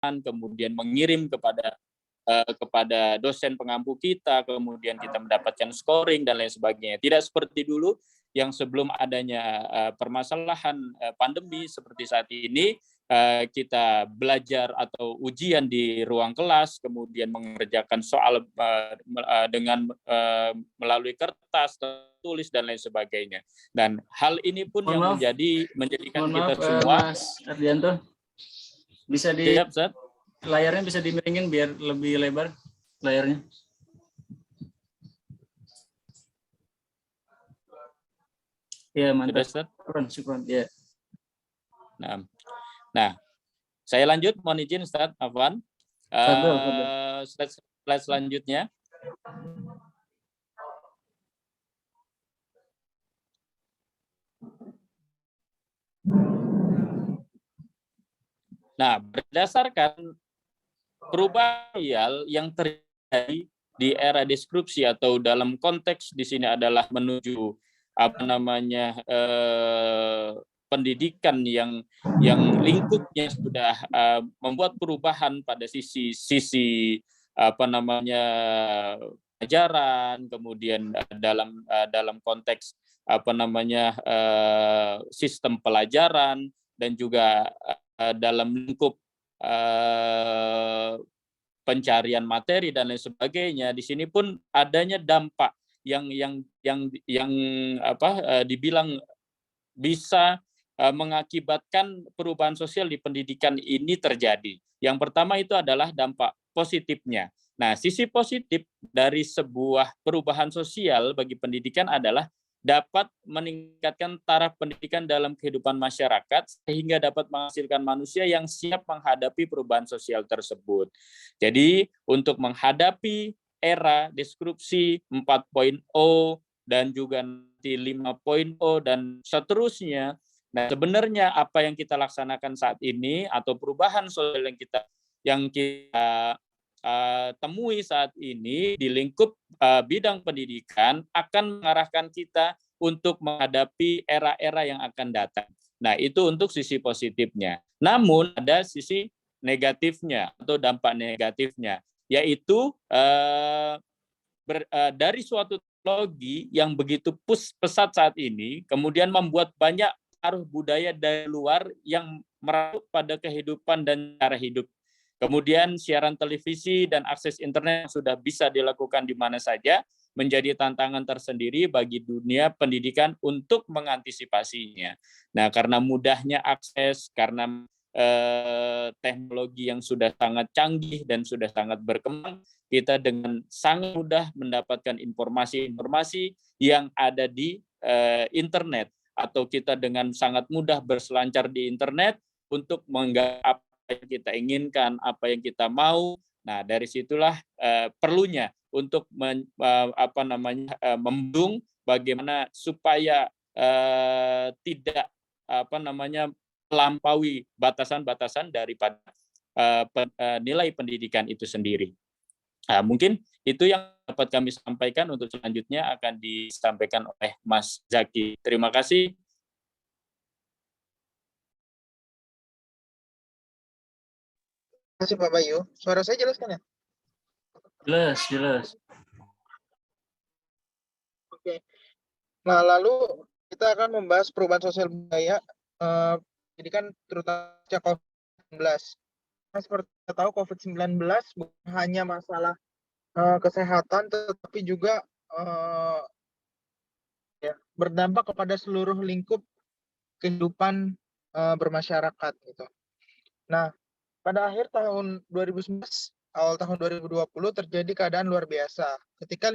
kemudian mengirim kepada dosen pengampu kita, kemudian kita mendapatkan scoring dan lain sebagainya. Tidak seperti dulu yang sebelum adanya permasalahan pandemi seperti saat ini, kita belajar atau ujian di ruang kelas, kemudian mengerjakan soal dengan melalui kertas, tulis dan lain sebagainya. Dan hal ini pun yang menjadikan kita semua. Mas Ardianto, bisa Siap, Ustaz? Layarnya bisa dimiringin biar lebih lebar layarnya. Ya, mantap. Syukron. Ya. Nah, saya lanjut, mohon izin Ustaz Afwan. Slide selanjutnya. Nah, berdasarkan perubahan yang terjadi di era disrupsi atau dalam konteks di sini adalah menuju pendidikan yang lingkupnya sudah membuat perubahan pada sisi ajaran, kemudian dalam konteks sistem pelajaran dan juga dalam lingkup pencarian materi dan lain sebagainya. Di sini pun adanya dampak yang dibilang bisa mengakibatkan perubahan sosial di pendidikan ini terjadi. Yang pertama itu adalah dampak positifnya. Nah, sisi positif dari sebuah perubahan sosial bagi pendidikan adalah dapat meningkatkan taraf pendidikan dalam kehidupan masyarakat sehingga dapat menghasilkan manusia yang siap menghadapi perubahan sosial tersebut. Jadi, untuk menghadapi era disrupsi 4.0 dan juga nanti 5.0 dan seterusnya. Nah, sebenarnya apa yang kita laksanakan saat ini atau perubahan sosial yang kita temui saat ini di lingkup bidang pendidikan akan mengarahkan kita untuk menghadapi era-era yang akan datang. Nah, itu untuk sisi positifnya. Namun ada sisi negatifnya atau dampak negatifnya, yaitu dari suatu teknologi yang begitu pesat saat ini, kemudian membuat banyak pengaruh budaya dari luar yang merasuk pada kehidupan dan cara hidup. Kemudian siaran televisi dan akses internet yang sudah bisa dilakukan di mana saja menjadi tantangan tersendiri bagi dunia pendidikan untuk mengantisipasinya. Nah, karena mudahnya akses, karena teknologi yang sudah sangat canggih dan sudah sangat berkembang, kita dengan sangat mudah mendapatkan informasi-informasi yang ada di internet, atau kita dengan sangat mudah berselancar di internet untuk menggali apa yang kita inginkan, apa yang kita mau. Nah, dari situlah perlunya untuk membendung bagaimana supaya tidak melampaui batasan-batasan daripada nilai pendidikan itu sendiri. Nah, mungkin itu yang dapat kami sampaikan. Untuk selanjutnya akan disampaikan oleh Mas Zaki. Terima kasih. Terima kasih Pak Bayu. Suara saya jelas kan ya? Jelas. Oke. Nah, lalu kita akan membahas perubahan sosial budaya pendidikan terutama COVID-19. Nah, seperti kita tahu COVID-19 bukan hanya masalah kesehatan, tetapi juga berdampak kepada seluruh lingkup kehidupan bermasyarakat gitu. Nah, pada akhir tahun 2019, awal tahun 2020 terjadi keadaan luar biasa ketika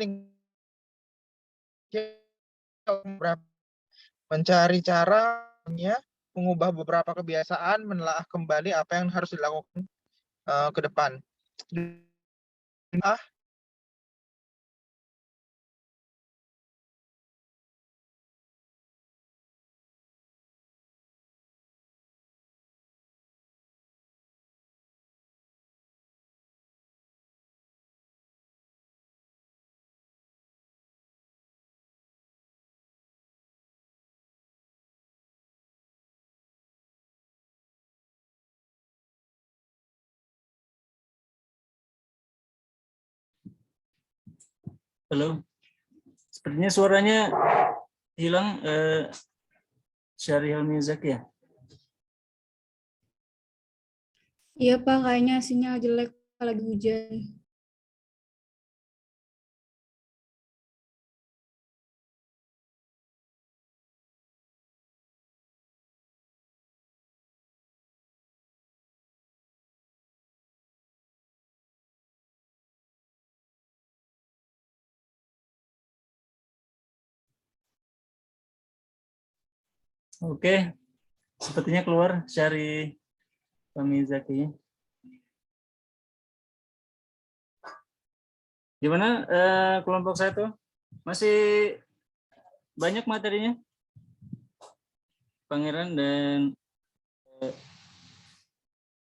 mencari caranya mengubah beberapa kebiasaan, menelaah kembali apa yang harus dilakukan ke depan. Halo. Sepertinya suaranya hilang. Syarihul Mizaki ya. Iya Pak, kayaknya sinyal jelek lagi hujan. Oke, sepertinya keluar Syari Mizaki. Gimana kelompok saya tuh? Masih banyak materinya? Pangeran dan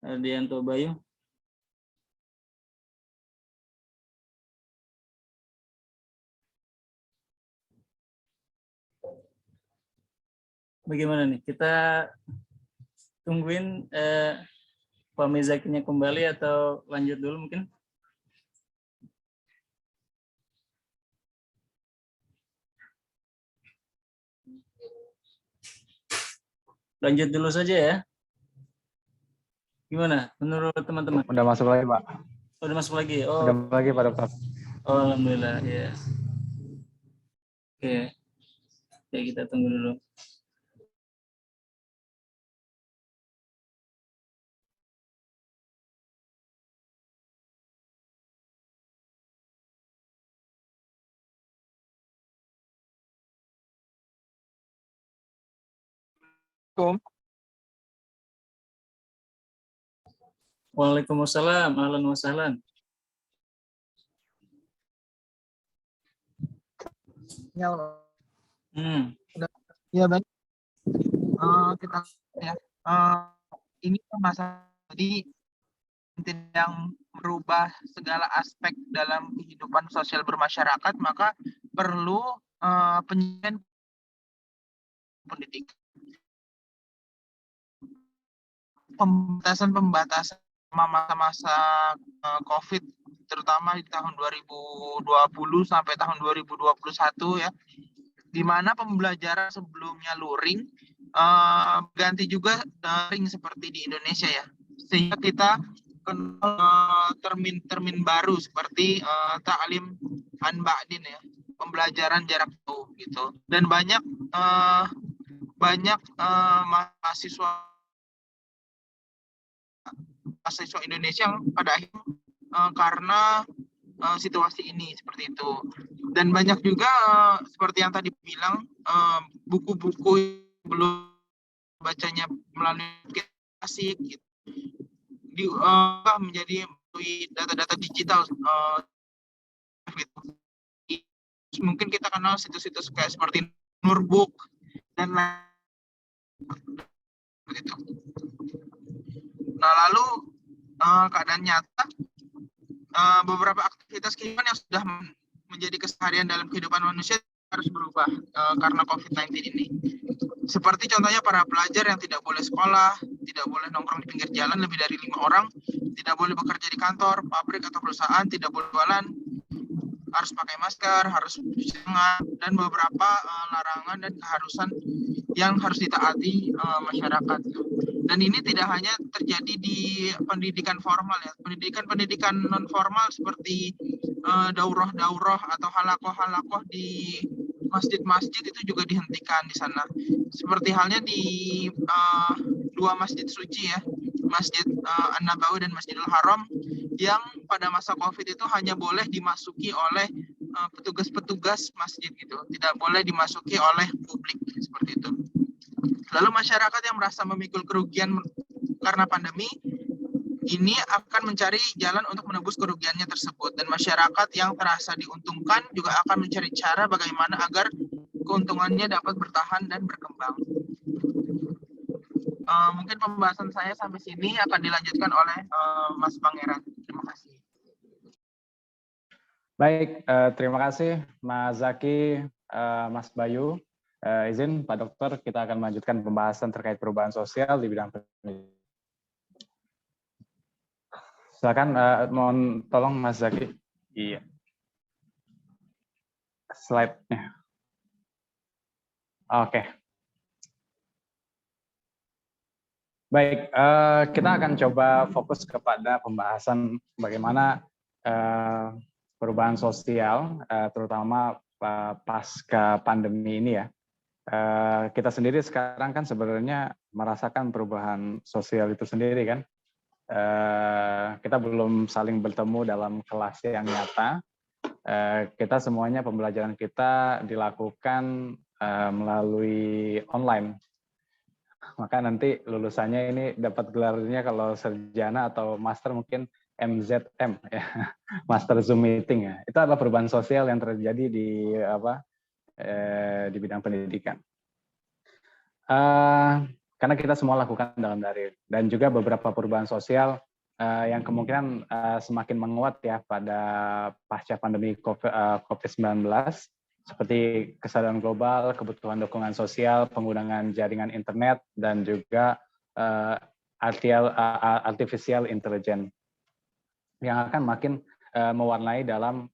Ardianto Bayu. Bagaimana nih? Kita tungguin Pak Mizakinya kembali atau lanjut dulu mungkin? Lanjut dulu saja ya. Gimana menurut teman-teman? Udah masuk lagi, Pak. Udah masuk lagi? Oh, Udah masuk lagi, Pak Dokter. oh alhamdulillah ya. Oke. Oke, kita tunggu dulu. Waalaikumsalam, ahlan wa sahlan. Sinyal. Ya baik. Kita ya. Ini masalah jadi yang merubah segala aspek dalam kehidupan sosial bermasyarakat, maka perlu pendidikan pembatasan masa-masa COVID, terutama di tahun 2020 sampai tahun 2021 ya, di mana pembelajaran sebelumnya luring ganti juga daring seperti di Indonesia ya, sehingga kita kenal termin-termin baru seperti ta'lim an ba'din ya, pembelajaran jarak jauh gitu, dan banyak mahasiswa Indonesia yang pada akhirnya karena situasi ini seperti itu. Dan banyak juga seperti yang tadi bilang, buku-buku belum bacanya melalui aplikasi gitu, menjadi data-data digital. Mungkin kita kenal situs-situs kayak seperti Nurbook dan lain begitu. Nah, lalu keadaan nyata, beberapa aktivitas kehidupan yang sudah menjadi keseharian dalam kehidupan manusia harus berubah karena COVID-19 ini. Seperti contohnya para pelajar yang tidak boleh sekolah, tidak boleh nongkrong di pinggir jalan lebih dari 5 orang, tidak boleh bekerja di kantor, pabrik atau perusahaan, tidak boleh jualan, harus pakai masker, harus cuci tangan, dan beberapa larangan dan keharusan yang harus ditaati masyarakat. Dan ini tidak hanya terjadi di pendidikan formal ya, pendidikan non formal seperti daurah-daurah atau halakoh-halakoh di masjid-masjid itu juga dihentikan di sana. Seperti halnya di dua masjid suci ya, Masjid An-Nabawi dan Masjidil Haram, yang pada masa COVID itu hanya boleh dimasuki oleh petugas-petugas masjid gitu, tidak boleh dimasuki oleh publik seperti itu. Lalu masyarakat yang merasa memikul kerugian karena pandemi ini akan mencari jalan untuk menebus kerugiannya tersebut, dan masyarakat yang terasa diuntungkan juga akan mencari cara bagaimana agar keuntungannya dapat bertahan dan berkembang. Mungkin pembahasan saya sampai sini, akan dilanjutkan oleh Mas Pangeran. Terima kasih. Baik, terima kasih Mas Zaki, Mas Bayu. Izin Pak Dokter, kita akan melanjutkan pembahasan terkait perubahan sosial di bidang pendidikan. Silakan, mohon tolong Mas Zaki. Iya. slide-nya. Oke. Baik, kita akan coba fokus kepada pembahasan bagaimana perubahan sosial, terutama pasca pandemi ini ya. Kita sendiri sekarang kan sebenarnya merasakan perubahan sosial itu sendiri kan. Kita belum saling bertemu dalam kelas yang nyata. Kita semuanya pembelajaran kita dilakukan melalui online. Maka nanti lulusannya ini dapat gelarnya kalau sarjana atau master mungkin MZM ya, Master Zoom Meeting ya. Itu adalah perubahan sosial yang terjadi di di bidang pendidikan. Karena kita semua lakukan dalam daring dan juga beberapa perubahan sosial yang kemungkinan semakin menguat ya pada pasca pandemi COVID-19 seperti kesadaran global, kebutuhan dukungan sosial, penggunaan jaringan internet, dan juga artificial intelligence yang akan makin mewarnai dalam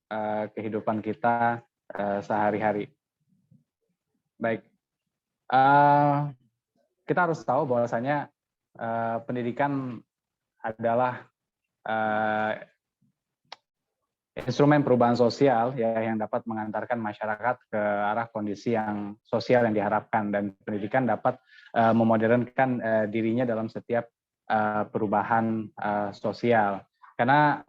kehidupan kita sehari-hari. Baik, kita harus tahu bahwasanya pendidikan adalah instrumen perubahan sosial ya yang dapat mengantarkan masyarakat ke arah kondisi yang sosial yang diharapkan, dan pendidikan dapat memodernkan dirinya dalam setiap perubahan sosial. Karena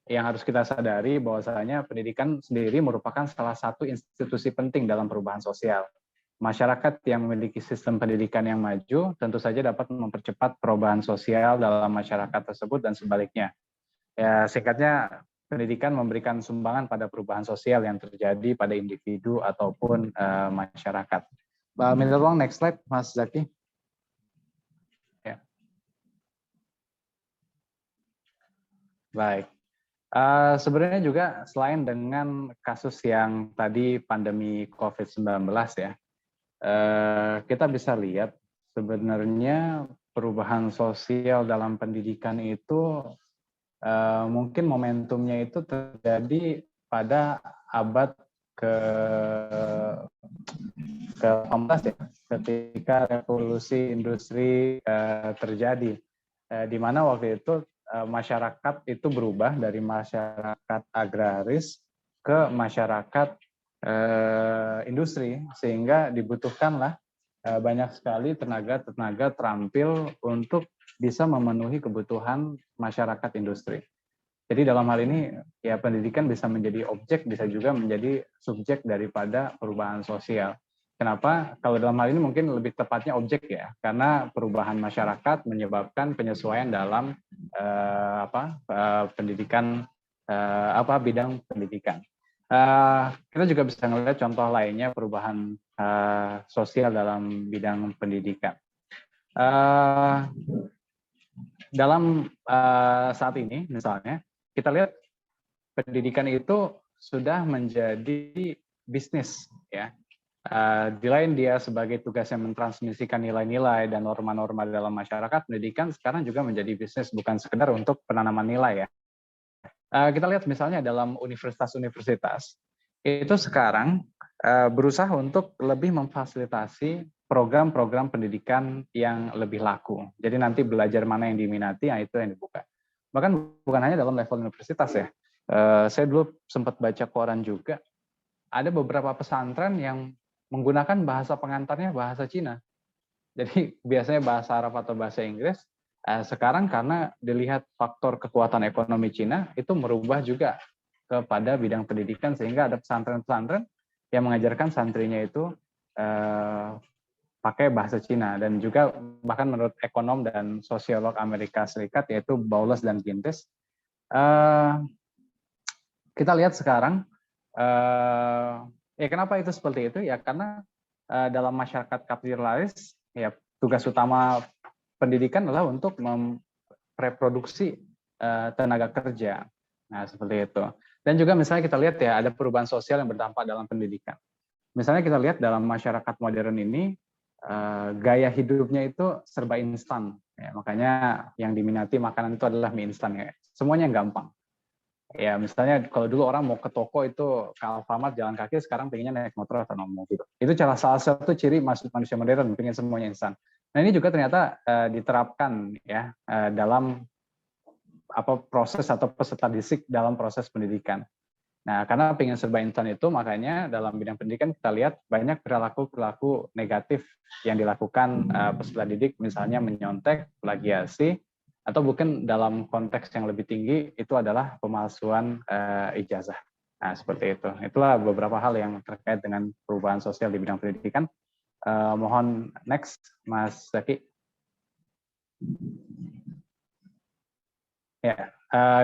yang harus kita sadari bahwasanya pendidikan sendiri merupakan salah satu institusi penting dalam perubahan sosial. Masyarakat yang memiliki sistem pendidikan yang maju tentu saja dapat mempercepat perubahan sosial dalam masyarakat tersebut dan sebaliknya. Ya, singkatnya, pendidikan memberikan sumbangan pada perubahan sosial yang terjadi pada individu ataupun masyarakat. Minta tolong next slide, Mas Zaki. Ya. Baik. Sebenarnya juga selain dengan kasus yang tadi pandemi COVID-19 ya, kita bisa lihat sebenarnya perubahan sosial dalam pendidikan itu mungkin momentumnya itu terjadi pada abad ke-18 ya, ketika revolusi industri terjadi, di mana waktu itu masyarakat itu berubah dari masyarakat agraris ke masyarakat industri, sehingga dibutuhkanlah banyak sekali tenaga terampil untuk bisa memenuhi kebutuhan masyarakat industri. Jadi dalam hal ini ya pendidikan bisa menjadi objek, bisa juga menjadi subjek daripada perubahan sosial. Kenapa? Kalau dalam hal ini mungkin lebih tepatnya objek ya, karena perubahan masyarakat menyebabkan penyesuaian dalam pendidikan bidang pendidikan. Kita juga bisa melihat contoh lainnya perubahan sosial dalam bidang pendidikan. Dalam saat ini misalnya kita lihat pendidikan itu sudah menjadi bisnis ya. Di lain dia sebagai tugasnya mentransmisikan nilai-nilai dan norma-norma dalam masyarakat, pendidikan sekarang juga menjadi bisnis, bukan sekedar untuk penanaman nilai ya. Kita lihat misalnya dalam universitas-universitas itu sekarang berusaha untuk lebih memfasilitasi program-program pendidikan yang lebih laku. Jadi nanti belajar mana yang diminati, itu yang dibuka. Bahkan bukan hanya dalam level universitas ya. Saya dulu sempat baca koran juga, ada beberapa pesantren yang menggunakan bahasa pengantarnya bahasa Cina. Jadi biasanya bahasa Arab atau bahasa Inggris. Sekarang karena dilihat faktor kekuatan ekonomi Cina, itu merubah juga kepada bidang pendidikan, sehingga ada pesantren-pesantren yang mengajarkan santrinya itu pakai bahasa Cina. Dan juga bahkan menurut ekonom dan sosiolog Amerika Serikat yaitu Bowles dan Gintis, kita lihat sekarang ya kenapa itu seperti itu ya, karena dalam masyarakat kapitalis ya tugas utama pendidikan adalah untuk memreproduksi tenaga kerja. Nah, seperti itu. Dan juga misalnya kita lihat ya, ada perubahan sosial yang berdampak dalam pendidikan. Misalnya kita lihat dalam masyarakat modern ini, gaya hidupnya itu serba instan. Ya, makanya yang diminati makanan itu adalah mie instan. Ya. Semuanya gampang. Ya, misalnya kalau dulu orang mau ke toko itu ke Alfamart jalan kaki, sekarang pengennya naik motor atau naik mobil. Itu salah satu ciri manusia modern, pengen semuanya instan. Nah ini juga ternyata diterapkan ya dalam proses atau peserta didik dalam proses pendidikan. Nah, karena pengen serba instan itu, makanya dalam bidang pendidikan kita lihat banyak perilaku negatif yang dilakukan peserta didik, misalnya menyontek, plagiasi, atau mungkin dalam konteks yang lebih tinggi itu adalah pemalsuan ijazah. Nah, seperti itu. Itulah beberapa hal yang terkait dengan perubahan sosial di bidang pendidikan. Mohon next, Mas Zaki. Ya,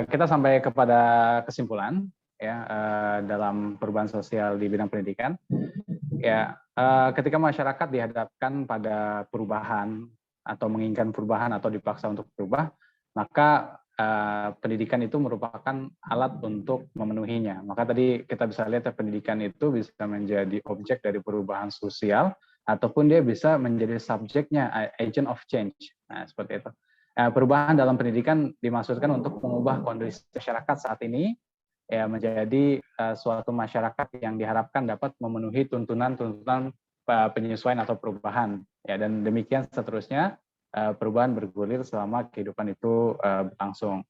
kita sampai kepada kesimpulan ya dalam perubahan sosial di bidang pendidikan. Ya, ketika masyarakat dihadapkan pada perubahan atau menginginkan perubahan atau dipaksa untuk berubah, maka pendidikan itu merupakan alat untuk memenuhinya. Maka tadi kita bisa lihat pendidikan itu bisa menjadi objek dari perubahan sosial ataupun dia bisa menjadi subjeknya, agent of change. Nah, seperti itu. Perubahan dalam pendidikan dimaksudkan untuk mengubah kondisi masyarakat saat ini ya menjadi suatu masyarakat yang diharapkan dapat memenuhi tuntunan penyesuaian atau perubahan ya, dan demikian seterusnya perubahan bergulir selama kehidupan itu berlangsung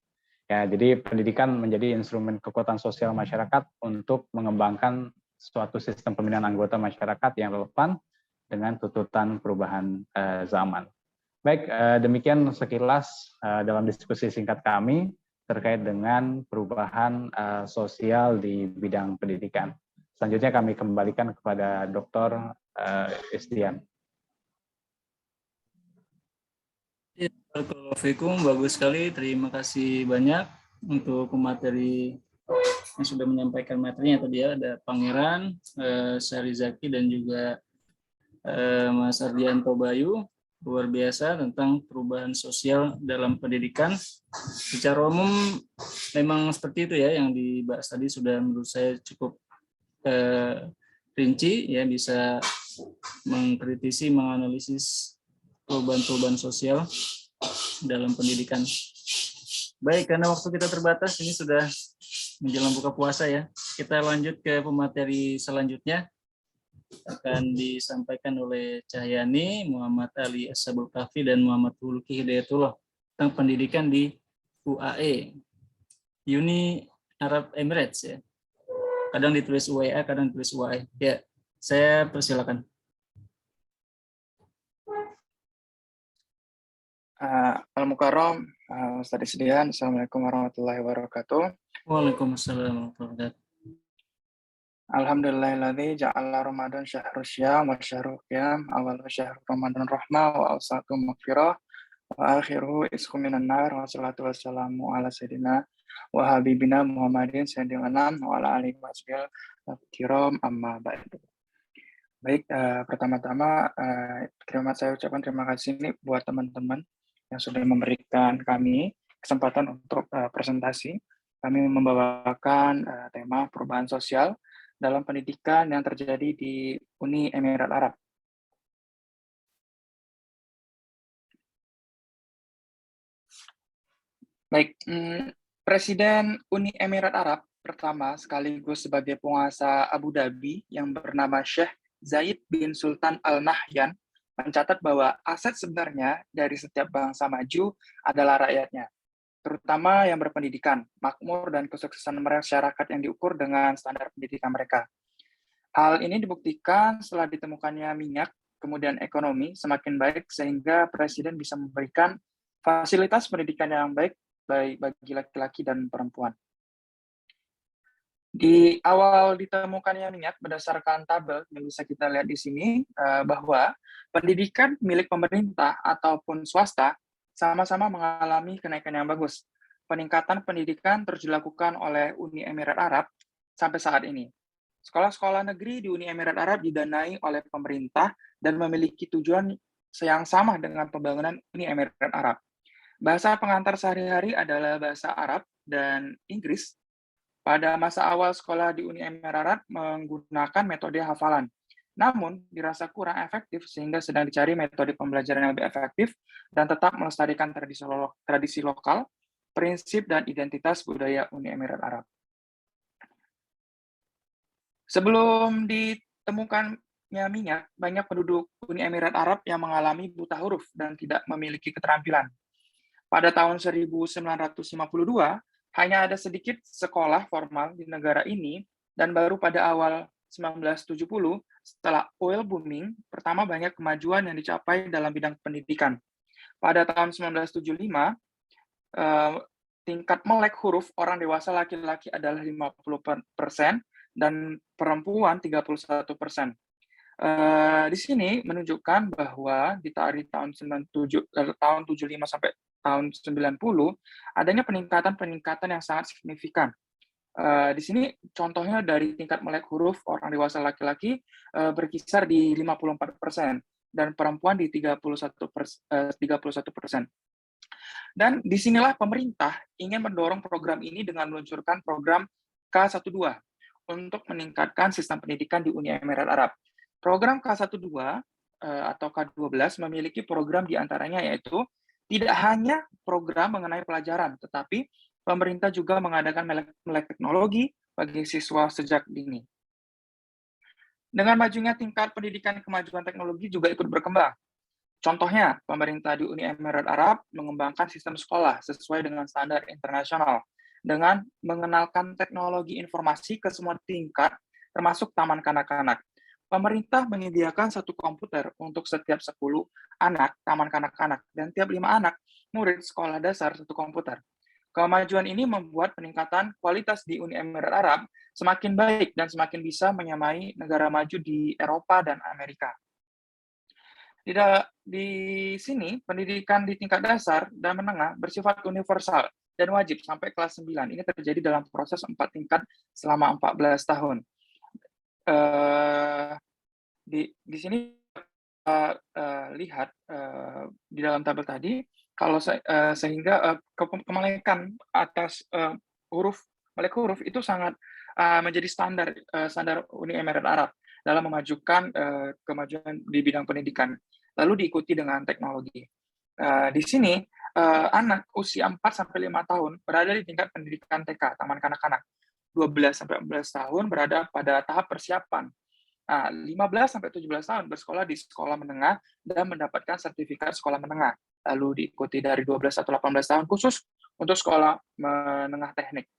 ya. Jadi pendidikan menjadi instrumen kekuatan sosial masyarakat untuk mengembangkan suatu sistem pembinaan anggota masyarakat yang relevan dengan tuntutan perubahan zaman. Baik, demikian sekilas dalam diskusi singkat kami terkait dengan perubahan sosial di bidang pendidikan. Selanjutnya kami kembalikan kepada Dr. Istian. Assalamualaikum, bagus sekali. Terima kasih banyak untuk pemateri yang sudah menyampaikan materinya. Tadi ada Pangeran, Syahri Zaki, dan juga Mas Ardianto Bayu. Luar biasa tentang perubahan sosial dalam pendidikan. Secara umum memang seperti itu ya, yang dibahas tadi sudah menurut saya cukup rinci ya, bisa mengkritisi, menganalisis perubahan-perubahan sosial dalam pendidikan. Baik, karena waktu kita terbatas, ini sudah menjelang buka puasa ya. Kita lanjut ke pemateri selanjutnya. Akan disampaikan oleh Cahyani, Muhammad Ali As-Sabul Kafi, dan Muhammad Hulki Hidayatullah tentang pendidikan di UAE, Uni Arab Emirates ya. Kadang ditulis UEA, kadang ditulis UAE. Ya, saya persilakan. Al-Mukarram, Ustaz Isdian, Assalamualaikum warahmatullahi wabarakatuh. Waalaikumsalam warahmatullahi wabarakatuh. Alhamdulillahilladzi ja'ala Ramadan syahrus syam wa syahrul qiyam awal syahrul Ramadan rahmah wa awsatu maghfirah wa akhiruhu isqu minan nar wa salatu wassalamu ala sayyidina wa habibina Muhammadin sayyidil anam wa ala alihi wasbil kiram amma ba'du. Baik, pertama-tama saya ucapkan terima kasih nih buat teman-teman yang sudah memberikan kami kesempatan untuk presentasi. Kami membawakan tema perubahan sosial dalam pendidikan yang terjadi di Uni Emirat Arab. Baik, Presiden Uni Emirat Arab pertama sekaligus sebagai penguasa Abu Dhabi yang bernama Sheikh Zayed bin Sultan Al Nahyan mencatat bahwa aset sebenarnya dari setiap bangsa maju adalah rakyatnya, terutama yang berpendidikan, makmur, dan kesuksesan masyarakat yang diukur dengan standar pendidikan mereka. Hal ini dibuktikan setelah ditemukannya minyak, kemudian ekonomi semakin baik sehingga Presiden bisa memberikan fasilitas pendidikan yang baik bagi laki-laki dan perempuan. Di awal ditemukannya minyak berdasarkan tabel yang bisa kita lihat di sini bahwa pendidikan milik pemerintah ataupun swasta sama-sama mengalami kenaikan yang bagus. Peningkatan pendidikan terus dilakukan oleh Uni Emirat Arab sampai saat ini. Sekolah-sekolah negeri di Uni Emirat Arab didanai oleh pemerintah dan memiliki tujuan yang sama dengan pembangunan Uni Emirat Arab. Bahasa pengantar sehari-hari adalah bahasa Arab dan Inggris. Pada masa awal sekolah di Uni Emirat Arab menggunakan metode hafalan. Namun, dirasa kurang efektif sehingga sedang dicari metode pembelajaran yang lebih efektif dan tetap melestarikan tradisi lokal, prinsip dan identitas budaya Uni Emirat Arab. Sebelum ditemukannya minyak, banyak penduduk Uni Emirat Arab yang mengalami buta huruf dan tidak memiliki keterampilan. Pada tahun 1952, hanya ada sedikit sekolah formal di negara ini, dan baru pada awal 1970, setelah oil booming, pertama banyak kemajuan yang dicapai dalam bidang pendidikan. Pada tahun 1975, tingkat melek huruf orang dewasa laki-laki adalah 50% dan perempuan 31%. Di sini menunjukkan bahwa di tahun 75 sampai tahun 90 adanya peningkatan yang sangat signifikan. Di sini contohnya dari tingkat melek huruf orang dewasa laki-laki berkisar di 54% dan perempuan di 31%. Dan disinilah pemerintah ingin mendorong program ini dengan meluncurkan program K12 untuk meningkatkan sistem pendidikan di Uni Emirat Arab. Program K12 atau K12 memiliki program diantaranya yaitu tidak hanya program mengenai pelajaran, tetapi pemerintah juga mengadakan melek teknologi bagi siswa sejak dini. Dengan majunya tingkat pendidikan kemajuan teknologi juga ikut berkembang. Contohnya, pemerintah di Uni Emirat Arab mengembangkan sistem sekolah sesuai dengan standar internasional dengan mengenalkan teknologi informasi ke semua tingkat, termasuk taman kanak-kanak. Pemerintah menyediakan 1 komputer untuk setiap 10 anak taman kanak-kanak dan tiap 5 anak murid sekolah dasar 1 komputer. Kemajuan ini membuat peningkatan kualitas di Uni Emirat Arab semakin baik dan semakin bisa menyamai negara maju di Eropa dan Amerika. Di sini, pendidikan di tingkat dasar dan menengah bersifat universal dan wajib sampai kelas 9. Ini terjadi dalam proses 4 tingkat selama 14 tahun. Di sini lihat di dalam tabel tadi, kalau sehingga kemelekan atas melek huruf itu sangat menjadi standar Uni Emirat Arab dalam memajukan kemajuan di bidang pendidikan, lalu diikuti dengan teknologi. Di sini, anak usia 4-5 tahun berada di tingkat pendidikan TK, taman kanak-kanak. 12-14 tahun berada pada tahap persiapan. 15-17 tahun bersekolah di sekolah menengah dan mendapatkan sertifikat sekolah menengah. Lalu diikuti dari 12 atau 18 tahun khusus untuk sekolah menengah teknik.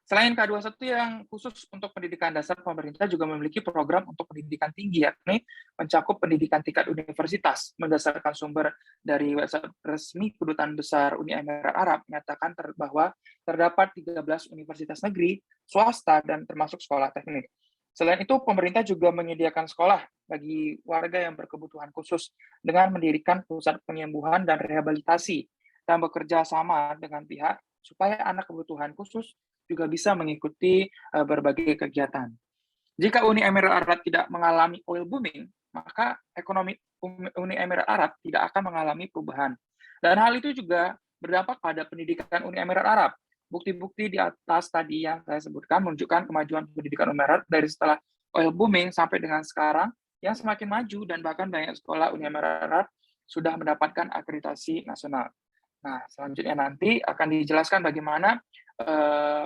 Selain K21 yang khusus untuk pendidikan dasar, pemerintah juga memiliki program untuk pendidikan tinggi, yakni mencakup pendidikan tingkat universitas. Berdasarkan sumber dari website resmi Kedutaan Besar Uni Emirat Arab, menyatakan bahwa terdapat 13 universitas negeri, swasta, dan termasuk sekolah teknik. Selain itu, pemerintah juga menyediakan sekolah bagi warga yang berkebutuhan khusus dengan mendirikan pusat penyembuhan dan rehabilitasi dan bekerja sama dengan pihak supaya anak kebutuhan khusus juga bisa mengikuti berbagai kegiatan. Jika Uni Emirat Arab tidak mengalami oil booming, maka ekonomi Uni Emirat Arab tidak akan mengalami perubahan. Dan hal itu juga berdampak pada pendidikan Uni Emirat Arab. Bukti-bukti di atas tadi yang saya sebutkan menunjukkan kemajuan pendidikan Uni Emirat dari setelah oil booming sampai dengan sekarang yang semakin maju, dan bahkan banyak sekolah Uni Emirat Arab sudah mendapatkan akreditasi nasional. Nah, selanjutnya nanti akan dijelaskan bagaimana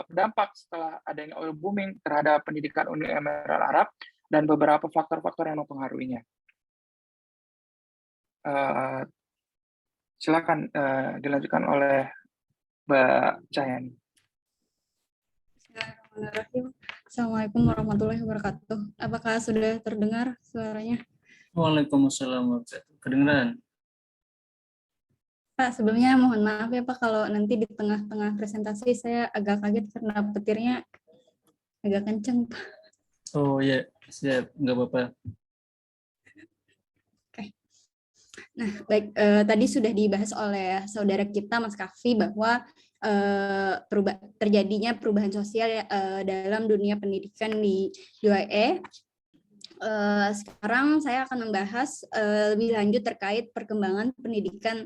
dampak setelah adanya oil booming terhadap pendidikan Uni Emirat Arab dan beberapa faktor-faktor yang mempengaruhinya. Silakan dilanjutkan oleh Mbak Cahyani. Bismillahirrahmanirrahim. Assalamualaikum warahmatullahi wabarakatuh. Apakah sudah terdengar suaranya? Waalaikumsalam warahmatullahi wabarakatuh. Kedengeran? Pak, sebelumnya mohon maaf ya Pak kalau nanti di tengah-tengah presentasi saya agak kaget karena petirnya agak kenceng. Oh iya, siap, nggak apa-apa. Oke. Nah, baik, tadi sudah dibahas oleh saudara kita Mas Kafi bahwa terjadinya perubahan sosial dalam dunia pendidikan di UAE. Sekarang saya akan membahas lebih lanjut terkait perkembangan pendidikan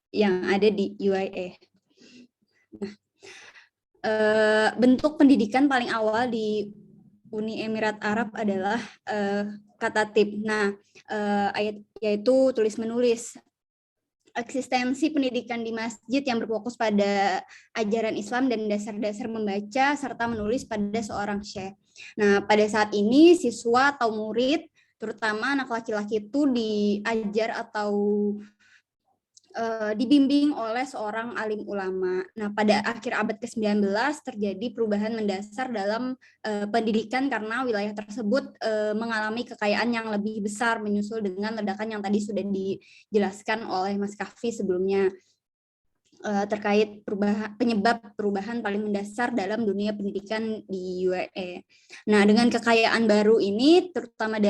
yang ada di UAE. Nah, bentuk pendidikan paling awal di Uni Emirat Arab adalah katatib. Nah, yaitu tulis menulis. Eksistensi pendidikan di masjid yang berfokus pada ajaran Islam dan dasar-dasar membaca serta menulis pada seorang syekh. Nah, pada saat ini siswa atau murid, terutama anak laki-laki itu diajar atau dibimbing oleh seorang alim ulama. Nah, pada akhir abad ke-19 terjadi perubahan mendasar dalam pendidikan karena wilayah tersebut mengalami kekayaan yang lebih besar menyusul dengan ledakan yang tadi sudah dijelaskan oleh Mas Kahfi sebelumnya. Terkait penyebab perubahan paling mendasar dalam dunia pendidikan di UAE. Nah, dengan kekayaan baru ini, terutama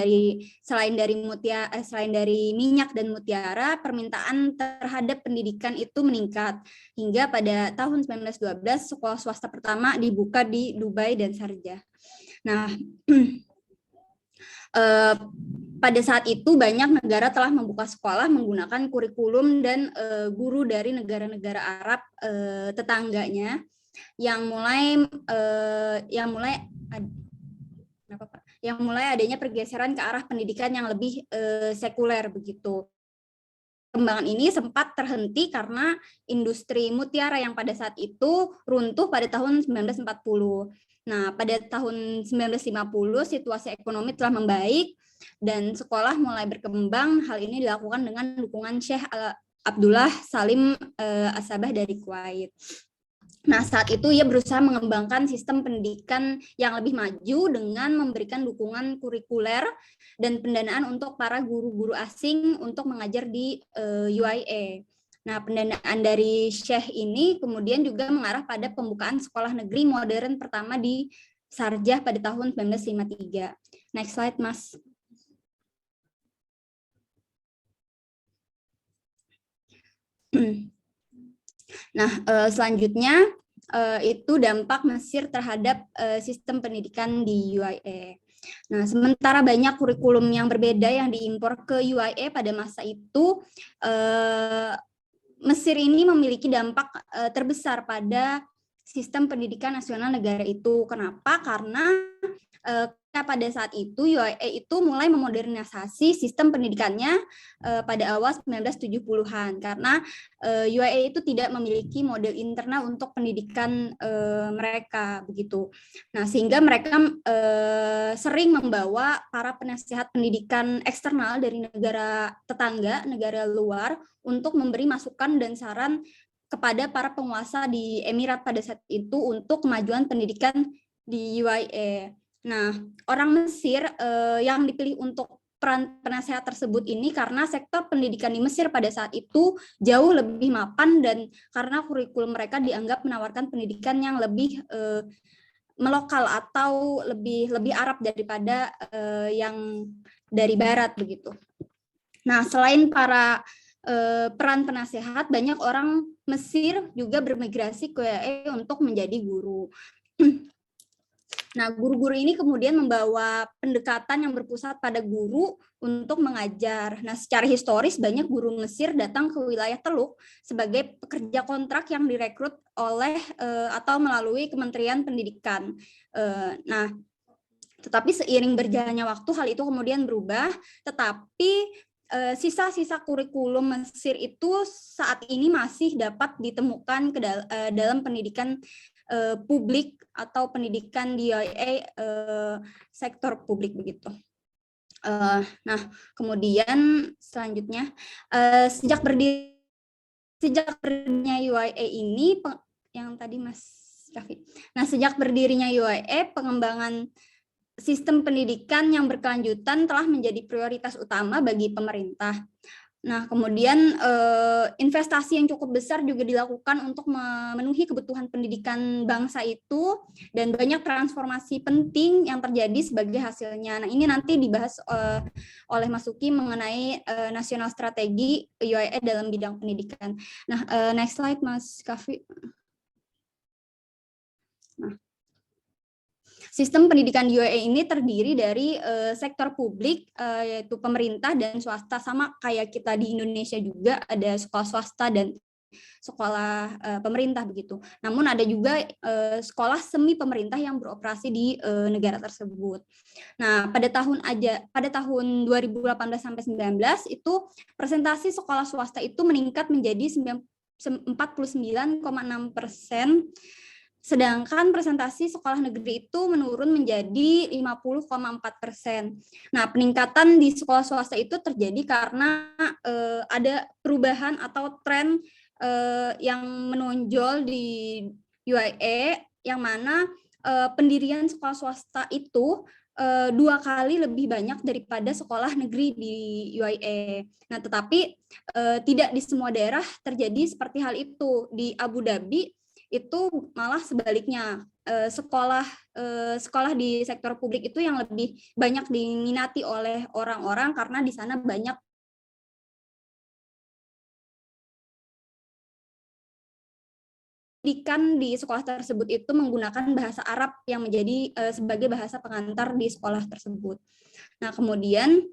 selain dari minyak dan mutiara, permintaan terhadap pendidikan itu meningkat hingga pada tahun 1912 sekolah swasta pertama dibuka di Dubai dan Sharjah. Nah, pada saat itu banyak negara telah membuka sekolah menggunakan kurikulum dan guru dari negara-negara Arab tetangganya yang mulai adanya pergeseran ke arah pendidikan yang lebih sekuler begitu. Perkembangan ini sempat terhenti karena industri mutiara yang pada saat itu runtuh pada tahun 1940. Nah, pada tahun 1950 situasi ekonomi telah membaik dan sekolah mulai berkembang. Hal ini dilakukan dengan dukungan Syekh Abdullah Salim As-Sabah dari Kuwait. Nah, saat itu ia berusaha mengembangkan sistem pendidikan yang lebih maju dengan memberikan dukungan kurikuler dan pendanaan untuk para guru-guru asing untuk mengajar di UAE. Nah, pendanaan dari Syekh ini kemudian juga mengarah pada pembukaan sekolah negeri modern pertama di Sharjah pada tahun 1953. Next slide, Mas. Nah, selanjutnya itu dampak Mesir terhadap sistem pendidikan di UAE. Nah, sementara banyak kurikulum yang berbeda yang diimpor ke UAE pada masa itu, Mesir ini memiliki dampak terbesar pada sistem pendidikan nasional negara itu. Kenapa? Karena pada saat itu UAE itu mulai memodernisasi sistem pendidikannya pada awal 1970-an karena UAE itu tidak memiliki model internal untuk pendidikan mereka begitu. Nah, sehingga mereka sering membawa para penasihat pendidikan eksternal dari negara tetangga, negara luar untuk memberi masukan dan saran kepada para penguasa di Emirat pada saat itu untuk kemajuan pendidikan di UAE. Nah, orang Mesir yang dipilih untuk peran penasehat tersebut ini karena sektor pendidikan di Mesir pada saat itu jauh lebih mapan dan karena kurikulum mereka dianggap menawarkan pendidikan yang lebih melokal atau lebih Arab daripada yang dari Barat begitu. Nah, selain para peran penasehat, banyak orang Mesir juga bermigrasi ke UAE untuk menjadi guru. Nah, guru-guru ini kemudian membawa pendekatan yang berpusat pada guru untuk mengajar. Nah, secara historis banyak guru Mesir datang ke wilayah Teluk sebagai pekerja kontrak yang direkrut oleh atau melalui Kementerian Pendidikan. Nah, tetapi seiring berjalannya waktu hal itu kemudian berubah, tetapi sisa-sisa kurikulum Mesir itu saat ini masih dapat ditemukan dalam pendidikan publik atau pendidikan di UAE sektor publik begitu. Nah, kemudian selanjutnya sejak berdirinya UAE ini yang tadi Mas Raffi. Nah, sejak berdirinya UAE pengembangan sistem pendidikan yang berkelanjutan telah menjadi prioritas utama bagi pemerintah. Nah, kemudian investasi yang cukup besar juga dilakukan untuk memenuhi kebutuhan pendidikan bangsa itu dan banyak transformasi penting yang terjadi sebagai hasilnya. Nah, ini nanti dibahas oleh Mas Uki mengenai nasional strategi UAE dalam bidang pendidikan. Nah, next slide Mas Kahfi. Nah, sistem pendidikan di UAE ini terdiri dari sektor publik, yaitu pemerintah dan swasta, sama kayak kita di Indonesia juga ada sekolah swasta dan sekolah pemerintah begitu. Namun ada juga sekolah semi pemerintah yang beroperasi di negara tersebut. Nah, pada tahun 2018 sampai 19 itu presentasi sekolah swasta itu meningkat menjadi 49,6%. sedangkan presentasi sekolah negeri itu menurun menjadi 50,4%. Nah, peningkatan di sekolah swasta itu terjadi karena ada perubahan atau tren yang menonjol di UIE, yang mana pendirian sekolah swasta itu 2 kali lebih banyak daripada sekolah negeri di UIE. Nah, tetapi tidak di semua daerah terjadi seperti hal itu. Di Abu Dhabi itu malah sebaliknya, sekolah di sektor publik itu yang lebih banyak diminati oleh orang-orang karena di sana banyak pendidikan di sekolah tersebut itu menggunakan bahasa Arab yang menjadi sebagai bahasa pengantar di sekolah tersebut. Nah, kemudian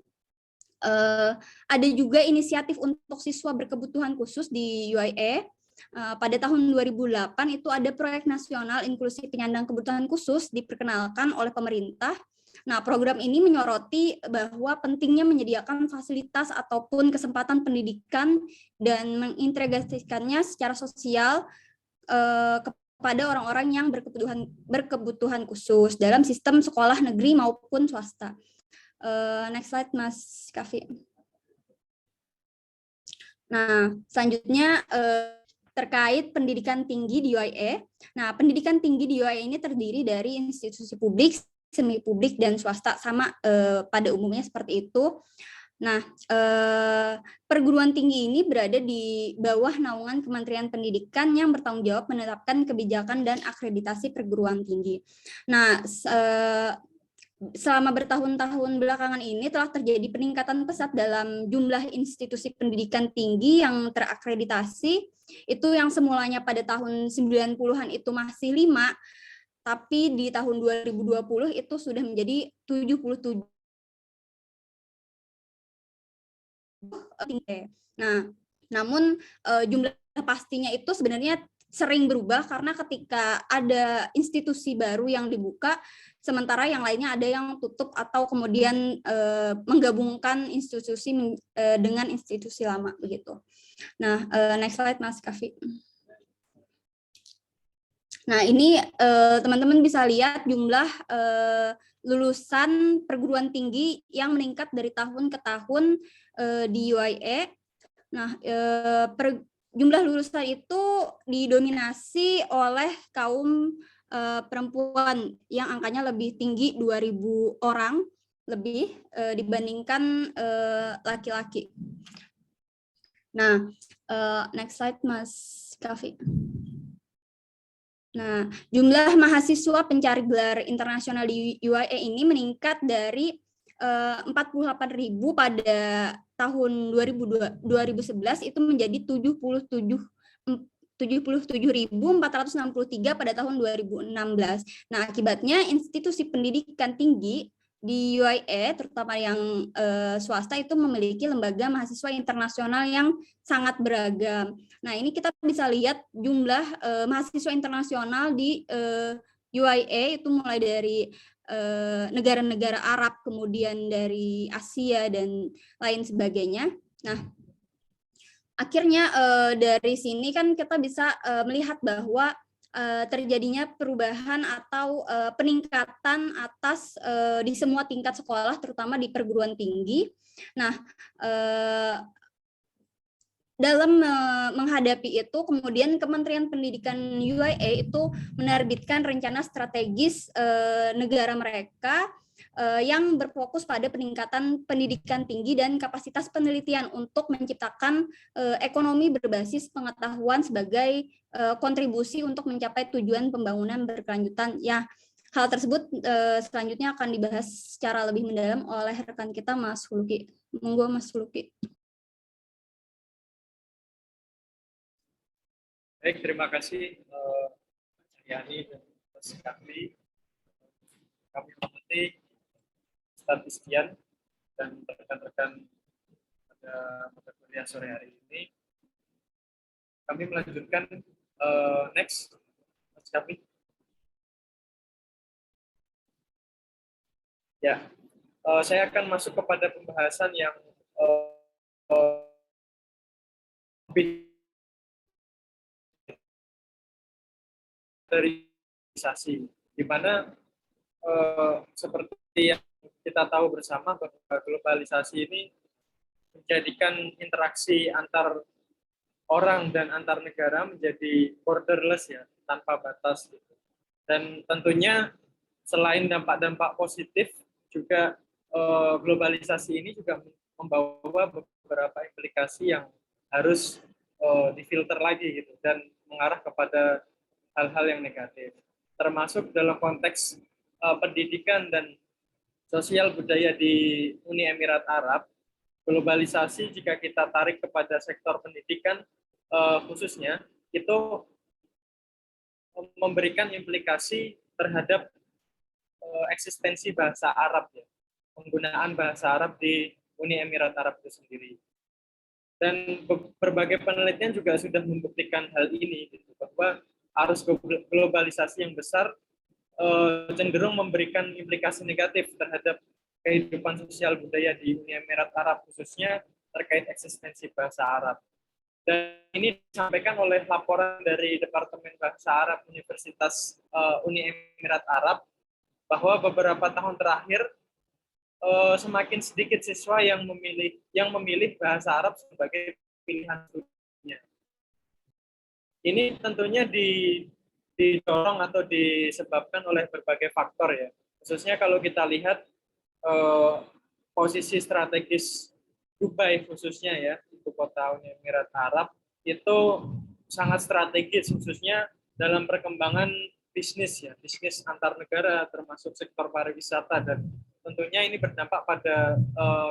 ada juga inisiatif untuk siswa berkebutuhan khusus di UIE. Pada tahun 2008 itu ada proyek nasional inklusi penyandang kebutuhan khusus diperkenalkan oleh pemerintah. Nah, program ini menyoroti bahwa pentingnya menyediakan fasilitas ataupun kesempatan pendidikan dan mengintegrasikannya secara sosial kepada orang-orang yang berkebutuhan khusus dalam sistem sekolah negeri maupun swasta. Next slide, Mas Kavi. Nah, selanjutnya terkait pendidikan tinggi di UIE. Nah, pendidikan tinggi di UIE ini terdiri dari institusi publik, semi publik, dan swasta, sama pada umumnya seperti itu. Nah, perguruan tinggi ini berada di bawah naungan Kementerian Pendidikan yang bertanggung jawab menetapkan kebijakan dan akreditasi perguruan tinggi. Nah, selama bertahun-tahun belakangan ini telah terjadi peningkatan pesat dalam jumlah institusi pendidikan tinggi yang terakreditasi. Itu yang semulanya pada tahun 90-an itu masih 5, tapi di tahun 2020 itu sudah menjadi 77. Nah, namun jumlah pastinya itu sebenarnya sering berubah karena ketika ada institusi baru yang dibuka, sementara yang lainnya ada yang tutup atau kemudian menggabungkan institusi dengan institusi lama begitu. Nah, next slide, Mas Kavi. Nah, ini teman-teman bisa lihat jumlah lulusan perguruan tinggi yang meningkat dari tahun ke tahun di UIE. Nah, jumlah lulusan itu didominasi oleh kaum perempuan yang angkanya lebih tinggi 2.000 orang lebih dibandingkan laki-laki. Nah, next slide, Mas Kavi. Nah, jumlah mahasiswa pencari gelar internasional di UIE ini meningkat dari 48.000 pada tahun 2011 itu menjadi 77.463 pada tahun 2016. Nah, akibatnya institusi pendidikan tinggi di UIE, terutama yang swasta, itu memiliki lembaga mahasiswa internasional yang sangat beragam. Nah, ini kita bisa lihat jumlah mahasiswa internasional di UIE itu mulai dari negara-negara Arab, kemudian dari Asia, dan lain sebagainya. Nah, akhirnya dari sini kan kita bisa melihat bahwa terjadinya perubahan atau peningkatan atas di semua tingkat sekolah, terutama di perguruan tinggi. Nah, dalam menghadapi itu, kemudian Kementerian Pendidikan UIE itu menerbitkan rencana strategis negara mereka yang berfokus pada peningkatan pendidikan tinggi dan kapasitas penelitian untuk menciptakan ekonomi berbasis pengetahuan sebagai kontribusi untuk mencapai tujuan pembangunan berkelanjutan. Ya, hal tersebut selanjutnya akan dibahas secara lebih mendalam oleh rekan kita, Mas Huluki. Monggo, Mas Huluki. Baik, terima kasih Yani dan Mas Kavi. Kami hormati statistisian dan rekan-rekan pada mata kuliah sore hari ini. Kami melanjutkan next, Mas Kavi. Ya, saya akan masuk kepada pembahasan yang lebih dari globalisasi, di mana seperti yang kita tahu bersama bahwa globalisasi ini menjadikan interaksi antar orang dan antar negara menjadi borderless ya, tanpa batas gitu. Dan tentunya selain dampak-dampak positif juga globalisasi ini juga membawa beberapa implikasi yang harus difilter lagi gitu dan mengarah kepada hal-hal yang negatif, termasuk dalam konteks pendidikan dan sosial budaya di Uni Emirat Arab. Globalisasi jika kita tarik kepada sektor pendidikan khususnya itu memberikan implikasi terhadap eksistensi bahasa Arab ya, penggunaan bahasa Arab di Uni Emirat Arab itu sendiri. Dan berbagai penelitian juga sudah membuktikan hal ini, gitu, bahwa arus globalisasi yang besar cenderung memberikan implikasi negatif terhadap kehidupan sosial budaya di Uni Emirat Arab, khususnya terkait eksistensi bahasa Arab. Dan ini disampaikan oleh laporan dari Departemen Bahasa Arab Universitas Uni Emirat Arab, bahwa beberapa tahun terakhir semakin sedikit siswa yang memilih bahasa Arab sebagai pilihan studinya. Ini tentunya didorong atau disebabkan oleh berbagai faktor ya. Khususnya kalau kita lihat posisi strategis Dubai khususnya ya, ibu kota Uni Emirat Arab, itu sangat strategis khususnya dalam perkembangan bisnis ya, bisnis antar negara termasuk sektor pariwisata, dan tentunya ini berdampak pada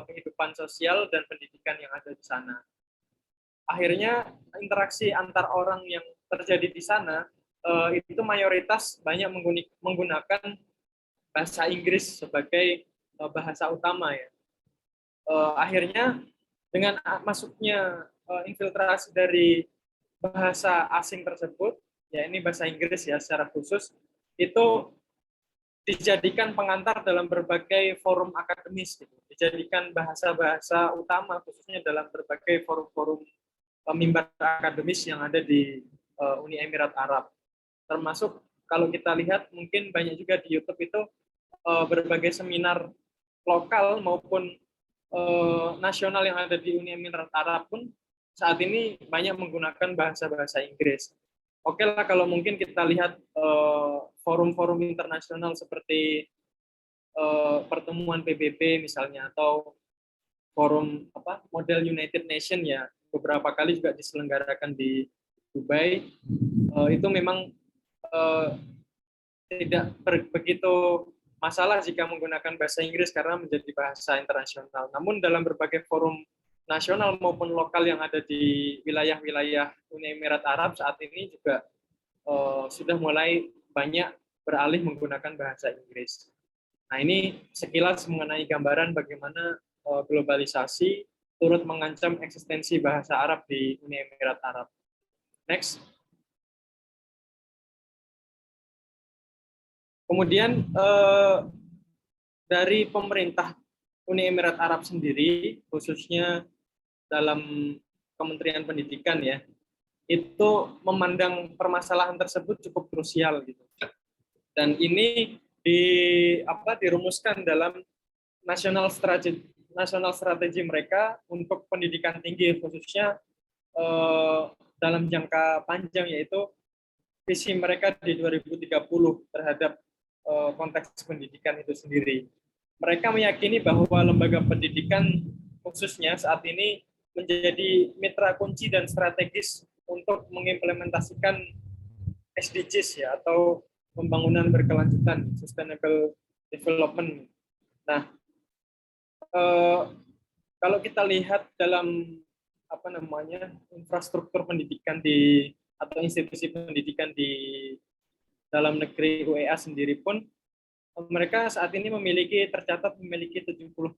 kehidupan sosial dan pendidikan yang ada di sana. Akhirnya interaksi antar orang yang terjadi di sana itu mayoritas banyak menggunakan bahasa Inggris sebagai bahasa utama ya. Akhirnya dengan masuknya infiltrasi dari bahasa asing tersebut, ya ini bahasa Inggris ya secara khusus, itu dijadikan pengantar dalam berbagai forum akademis, gitu. Dijadikan bahasa-bahasa utama khususnya dalam berbagai forum-forum mimbar akademis yang ada di Uni Emirat Arab. Termasuk kalau kita lihat mungkin banyak juga di YouTube itu berbagai seminar lokal maupun nasional yang ada di Uni Emirat Arab pun saat ini banyak menggunakan bahasa-bahasa Inggris. Oke lah kalau mungkin kita lihat forum-forum internasional seperti pertemuan PBB misalnya, atau forum model United Nation ya, beberapa kali juga diselenggarakan di Dubai, itu memang tidak begitu masalah jika menggunakan bahasa Inggris karena menjadi bahasa internasional. Namun dalam berbagai forum nasional maupun lokal yang ada di wilayah-wilayah Uni Emirat Arab saat ini juga sudah mulai banyak beralih menggunakan bahasa Inggris. Nah, ini sekilas mengenai gambaran bagaimana globalisasi turut mengancam eksistensi bahasa Arab di Uni Emirat Arab. Next. Kemudian dari pemerintah Uni Emirat Arab sendiri, khususnya dalam Kementerian Pendidikan ya, itu memandang permasalahan tersebut cukup krusial gitu. Dan ini dirumuskan dalam national strategi mereka untuk pendidikan tinggi, khususnya dalam jangka panjang, yaitu visi mereka di 2030 terhadap konteks pendidikan itu sendiri. Mereka meyakini bahwa lembaga pendidikan khususnya saat ini menjadi mitra kunci dan strategis untuk mengimplementasikan SDGs ya, atau pembangunan berkelanjutan, sustainable development. Nah, kalau kita lihat dalam infrastruktur pendidikan atau institusi pendidikan di dalam negeri UEA sendiri pun, mereka saat ini tercatat memiliki 79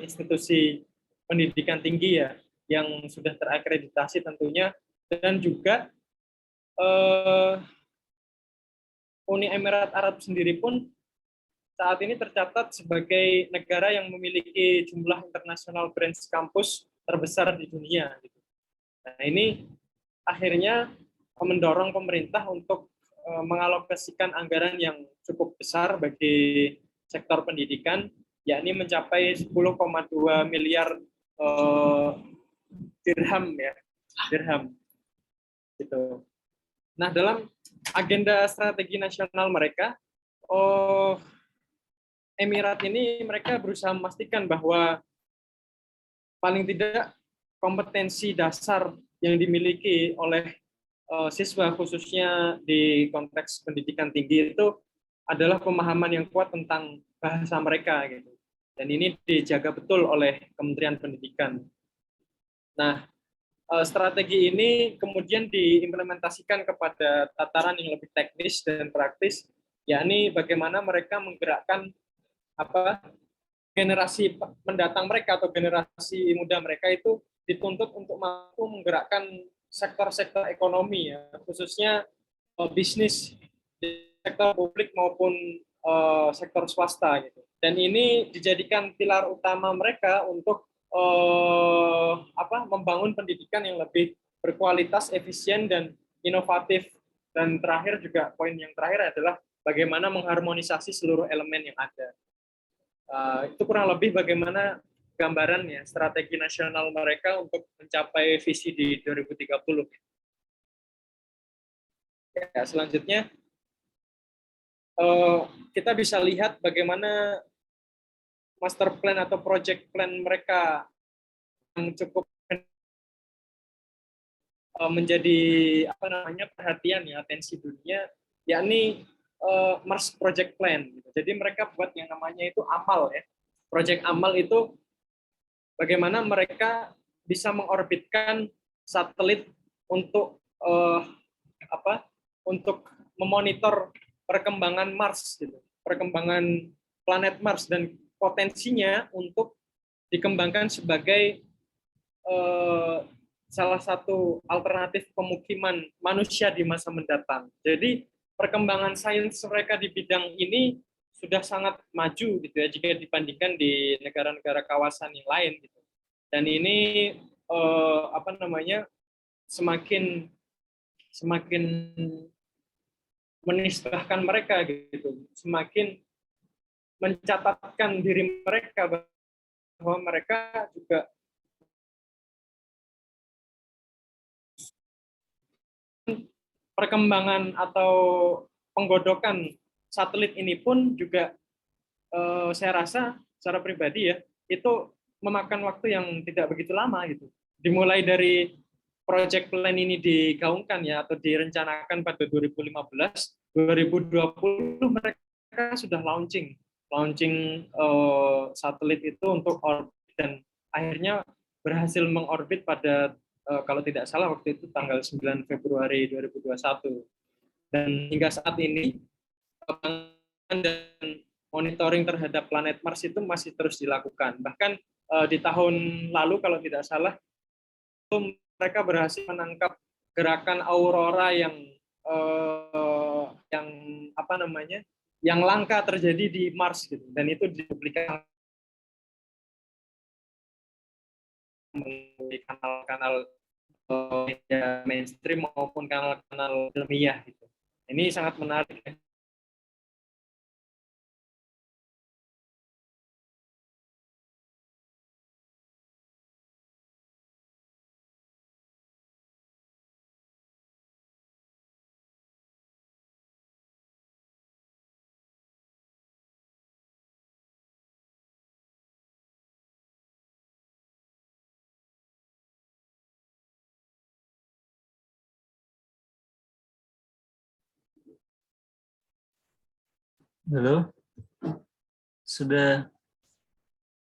institusi pendidikan tinggi ya, yang sudah terakreditasi tentunya, dan juga Uni Emirat Arab sendiri pun saat ini tercatat sebagai negara yang memiliki jumlah international branch campus terbesar di dunia. Nah, ini akhirnya mendorong pemerintah untuk mengalokasikan anggaran yang cukup besar bagi sektor pendidikan, yakni mencapai 10,2 miliar dirham ya, dirham gitu. Nah, dalam agenda strategi nasional mereka, Emirat ini mereka berusaha memastikan bahwa paling tidak kompetensi dasar yang dimiliki oleh siswa khususnya di konteks pendidikan tinggi itu adalah pemahaman yang kuat tentang bahasa mereka gitu. Dan ini dijaga betul oleh Kementerian Pendidikan. Nah, strategi ini kemudian diimplementasikan kepada tataran yang lebih teknis dan praktis, yakni bagaimana mereka menggerakkan generasi mendatang mereka atau generasi muda mereka itu dituntut untuk mampu menggerakkan sektor-sektor ekonomi ya, khususnya bisnis di sektor publik maupun sektor swasta gitu. Dan ini dijadikan pilar utama mereka untuk membangun pendidikan yang lebih berkualitas, efisien dan inovatif. Dan terakhir juga poin yang terakhir adalah bagaimana mengharmonisasi seluruh elemen yang ada. Itu kurang lebih bagaimana gambarannya strategi nasional mereka untuk mencapai visi di 2030. Ya, selanjutnya kita bisa lihat bagaimana master plan atau project plan mereka yang cukup menjadi perhatian ya, atensi dunia, yakni Mars Project Plan. Jadi mereka buat yang namanya itu amal ya. Project amal itu bagaimana mereka bisa mengorbitkan satelit untuk untuk memonitor perkembangan Mars gitu, perkembangan planet Mars dan potensinya untuk dikembangkan sebagai salah satu alternatif pemukiman manusia di masa mendatang. Jadi perkembangan sains mereka di bidang ini sudah sangat maju gitu ya jika dibandingkan di negara-negara kawasan yang lain gitu. Dan ini semakin menisbahkan mereka gitu, semakin mencatatkan diri mereka bahwa mereka juga perkembangan atau penggodokan satelit ini pun juga saya rasa secara pribadi ya itu memakan waktu yang tidak begitu lama gitu. Dimulai dari project plan ini digaungkan ya atau direncanakan pada 2015, 2020 mereka sudah launching satelit itu untuk orbit dan akhirnya berhasil mengorbit pada kalau tidak salah waktu itu tanggal 9 Februari 2021. Dan hingga saat ini dan monitoring terhadap planet Mars itu masih terus dilakukan. Bahkan di tahun lalu kalau tidak salah itu mereka berhasil menangkap gerakan aurora yang langka terjadi di Mars gitu. Dan itu dipublikasikan di kanal-kanal media mainstream maupun kanal-kanal ilmiah gitu. Ini sangat menarik ya. Halo, sudah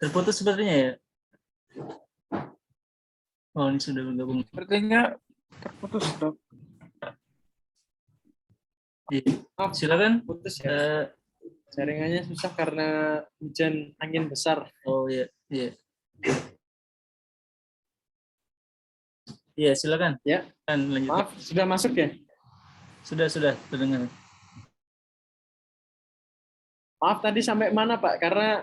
terputus sepertinya ya? Oh, ini sudah bergabung. Sepertinya terputus, Dok. Silakan. Putus ya. Jaringannya susah karena hujan angin besar. Oh iya, iya. Iya, silakan. Ya. Kan lanjut. Maaf, sudah masuk ya? Sudah terdengar. Maaf tadi sampai mana Pak? Karena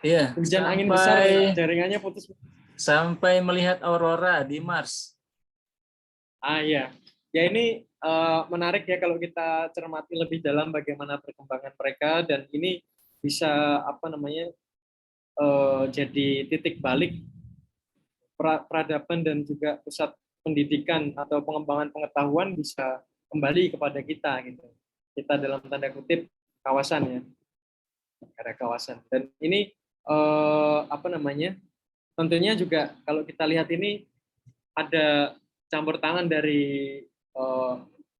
Iya, hujan angin besar jaringannya putus. Sampai melihat aurora di Mars. Iya. ya ini menarik ya kalau kita cermati lebih dalam bagaimana perkembangan mereka, dan ini bisa apa namanya jadi titik balik peradaban dan juga pusat pendidikan atau pengembangan pengetahuan bisa kembali kepada kita gitu. Kita dalam tanda kutip kawasan ya, negara kawasan. Dan ini apa namanya? Tentunya juga kalau kita lihat ini ada campur tangan dari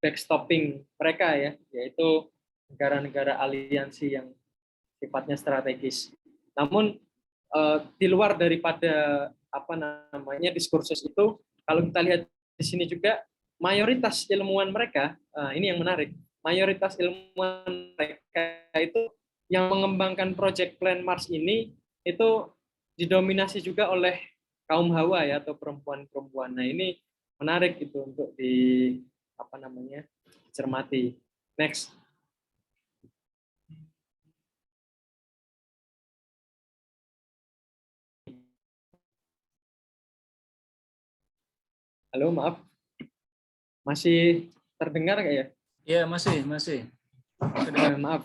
backstopping mereka ya, yaitu negara-negara aliansi yang sifatnya strategis. Namun di luar daripada apa namanya diskursus itu, kalau kita lihat di sini juga mayoritas ilmuwan mereka, ini yang menarik, mayoritas ilmuwan mereka itu yang mengembangkan Project Plan Mars ini itu didominasi juga oleh kaum Hawa ya, atau perempuan-perempuan. Nah ini menarik itu untuk di apa namanya cermati. Next. Halo, maaf. Masih terdengar nggak ya? Ya, masih. Maaf.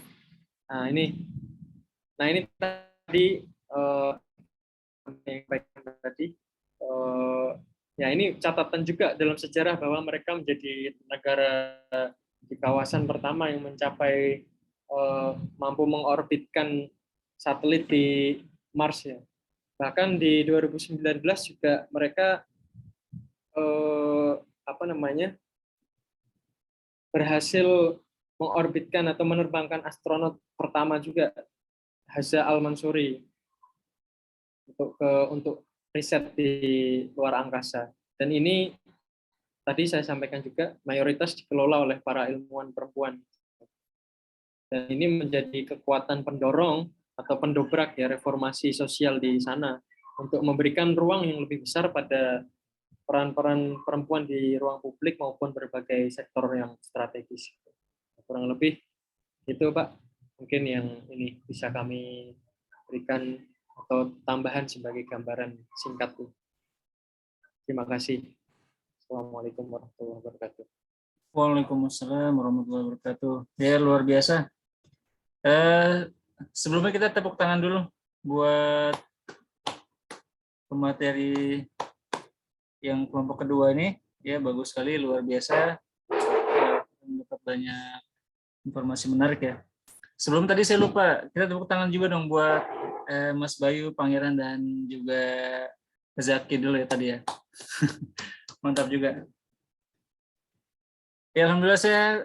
Nah, ini tadi yang baik tadi. Ya, ini catatan juga dalam sejarah bahwa mereka menjadi negara di kawasan pertama yang mencapai mampu mengorbitkan satelit di Mars ya. Bahkan di 2019 juga mereka apa namanya berhasil mengorbitkan atau menerbangkan astronot pertama juga, Haza Al-Mansuri, untuk riset di luar angkasa. Dan ini tadi saya sampaikan juga mayoritas dikelola oleh para ilmuwan perempuan. Dan ini menjadi kekuatan pendorong atau pendobrak ya reformasi sosial di sana untuk memberikan ruang yang lebih besar pada peran-peran perempuan di ruang publik maupun berbagai sektor yang strategis. Kurang lebih itu Pak, mungkin yang ini bisa kami berikan atau tambahan sebagai gambaran singkat. Terima kasih. Assalamualaikum warahmatullahi wabarakatuh. Waalaikumsalam warahmatullahi wabarakatuh. Ya, luar biasa. Sebelumnya kita tepuk tangan dulu buat pemateri yang kelompok kedua ini. Ya, bagus sekali, luar biasa. Mendapat banyak informasi menarik ya. Sebelum tadi saya lupa, kita tepuk tangan juga dong buat Mas Bayu, Pangeran, dan juga Zaki dulu ya tadi ya. Mantap juga. Ya, alhamdulillah saya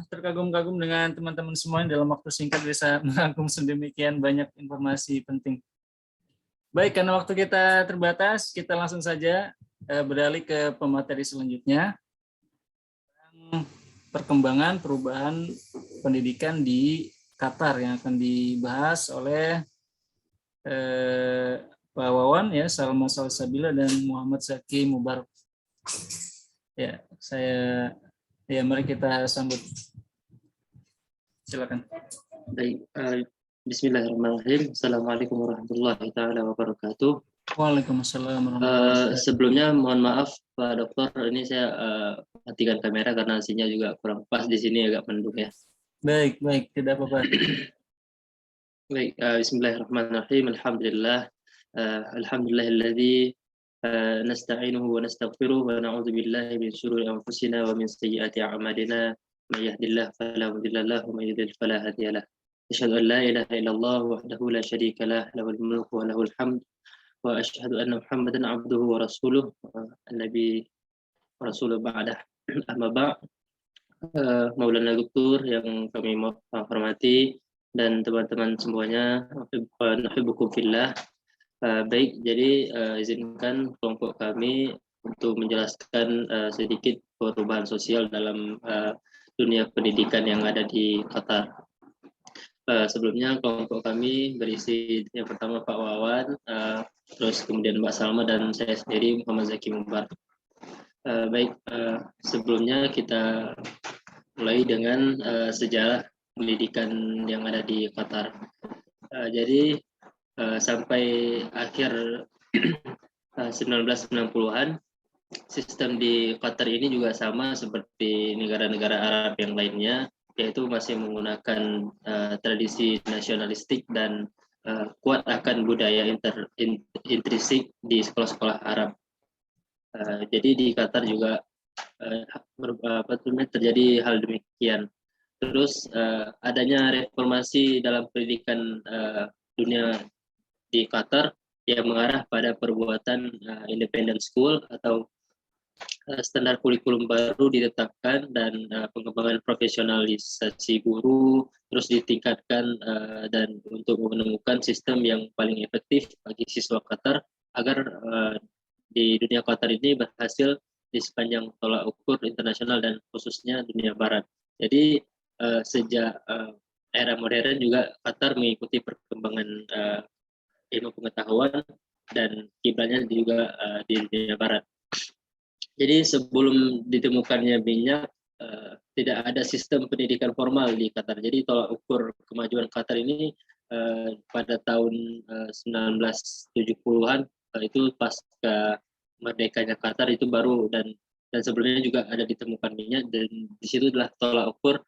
terkagum-kagum dengan teman-teman semua yang dalam waktu singkat bisa merangkum sedemikian banyak informasi penting. Baik, karena waktu kita terbatas, kita langsung saja beralih ke pemateri selanjutnya. Perkembangan perubahan pendidikan di Qatar yang akan dibahas oleh Pak Wawan ya, Salma Salsabila dan Muhammad Zaki Mubarak. Ya, mari kita sambut. Silakan. Baik, bismillahirrahmanirrahim. Assalamualaikum warahmatullahi taala wabarakatuh. Waalaikumsalam warahmatullahi wabarakatuh. Sebelumnya mohon maaf Pak Dokter, ini saya matikan kamera karena sinyal juga kurang pas di sini, agak mendung ya. Baik, tidak apa-apa. Baik, bismillahirrahmanirrahim. Alhamdulillah. Alhamdulillahilladzi nasta'inuhu wa nastaghfiruh wa na'udzu billahi min syururi anfusina wa min sayyiati a'malina. May yahdihillahu fala mudilla lahu wa may yudlil fala hadiya lahu. Asyhadu an la ilaha illallah wahdahu la syarika lah, lahul mulku wa lahul hamd. Wa asyhadu anna Muhammadan abduhu wa rasuluh, an-nabi wa rasuluh ba'dah. Amma ba'd. Maulana Doktor yang kami hormati dan teman-teman semuanya, nuhibbukum fillah. Baik, jadi izinkan kelompok kami untuk menjelaskan sedikit perubahan sosial dalam dunia pendidikan yang ada di Qatar. Sebelumnya kelompok kami berisi yang pertama Pak Wawan, terus kemudian Mbak Salma dan saya sendiri Muhammad Zaki Mubarak. Baik, sebelumnya kita mulai dengan sejarah pendidikan yang ada di Qatar. Jadi sampai akhir 1990-an sistem di Qatar ini juga sama seperti negara-negara Arab yang lainnya, yaitu masih menggunakan tradisi nasionalistik dan kuat akan budaya intrinsik di sekolah-sekolah Arab. Jadi di Qatar juga terjadi hal demikian. Terus adanya reformasi dalam pendidikan dunia di Qatar yang mengarah pada perbuatan independent school atau standar kurikulum baru ditetapkan dan pengembangan profesionalisasi guru terus ditingkatkan dan untuk menemukan sistem yang paling efektif bagi siswa Qatar agar di dunia Qatar ini berhasil di sepanjang tolak ukur internasional dan khususnya dunia barat. Jadi sejak era modern juga Qatar mengikuti perkembangan ilmu pengetahuan dan kiblatnya juga di dunia barat. Jadi sebelum ditemukannya minyak, tidak ada sistem pendidikan formal di Qatar. Jadi tolak ukur kemajuan Qatar ini pada tahun 1970-an itu pasca merdekanya Qatar itu baru dan sebelumnya juga ada ditemukan minyak dan di situ adalah tolak ukur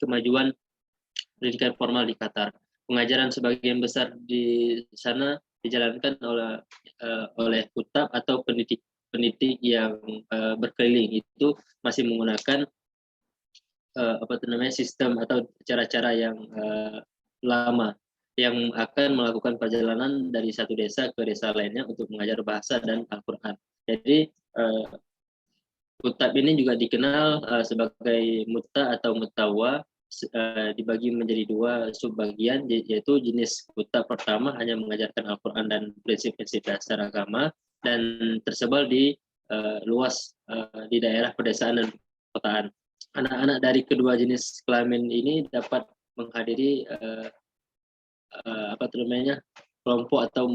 kemajuan pendidikan formal di Qatar. Pengajaran sebagian besar di sana dijalankan oleh kutab atau pendidik yang berkeliling itu masih menggunakan sistem atau cara-cara yang lama yang akan melakukan perjalanan dari satu desa ke desa lainnya untuk mengajar bahasa dan Al-Quran. Jadi kutab ini juga dikenal sebagai mutta atau mutawa, dibagi menjadi dua subbagian, yaitu jenis kutab pertama hanya mengajarkan Al-Quran dan prinsip-prinsip dasar agama dan tersebar di luas di daerah pedesaan dan perkotaan. Anak-anak dari kedua jenis kelamin ini dapat menghadiri kelompok atau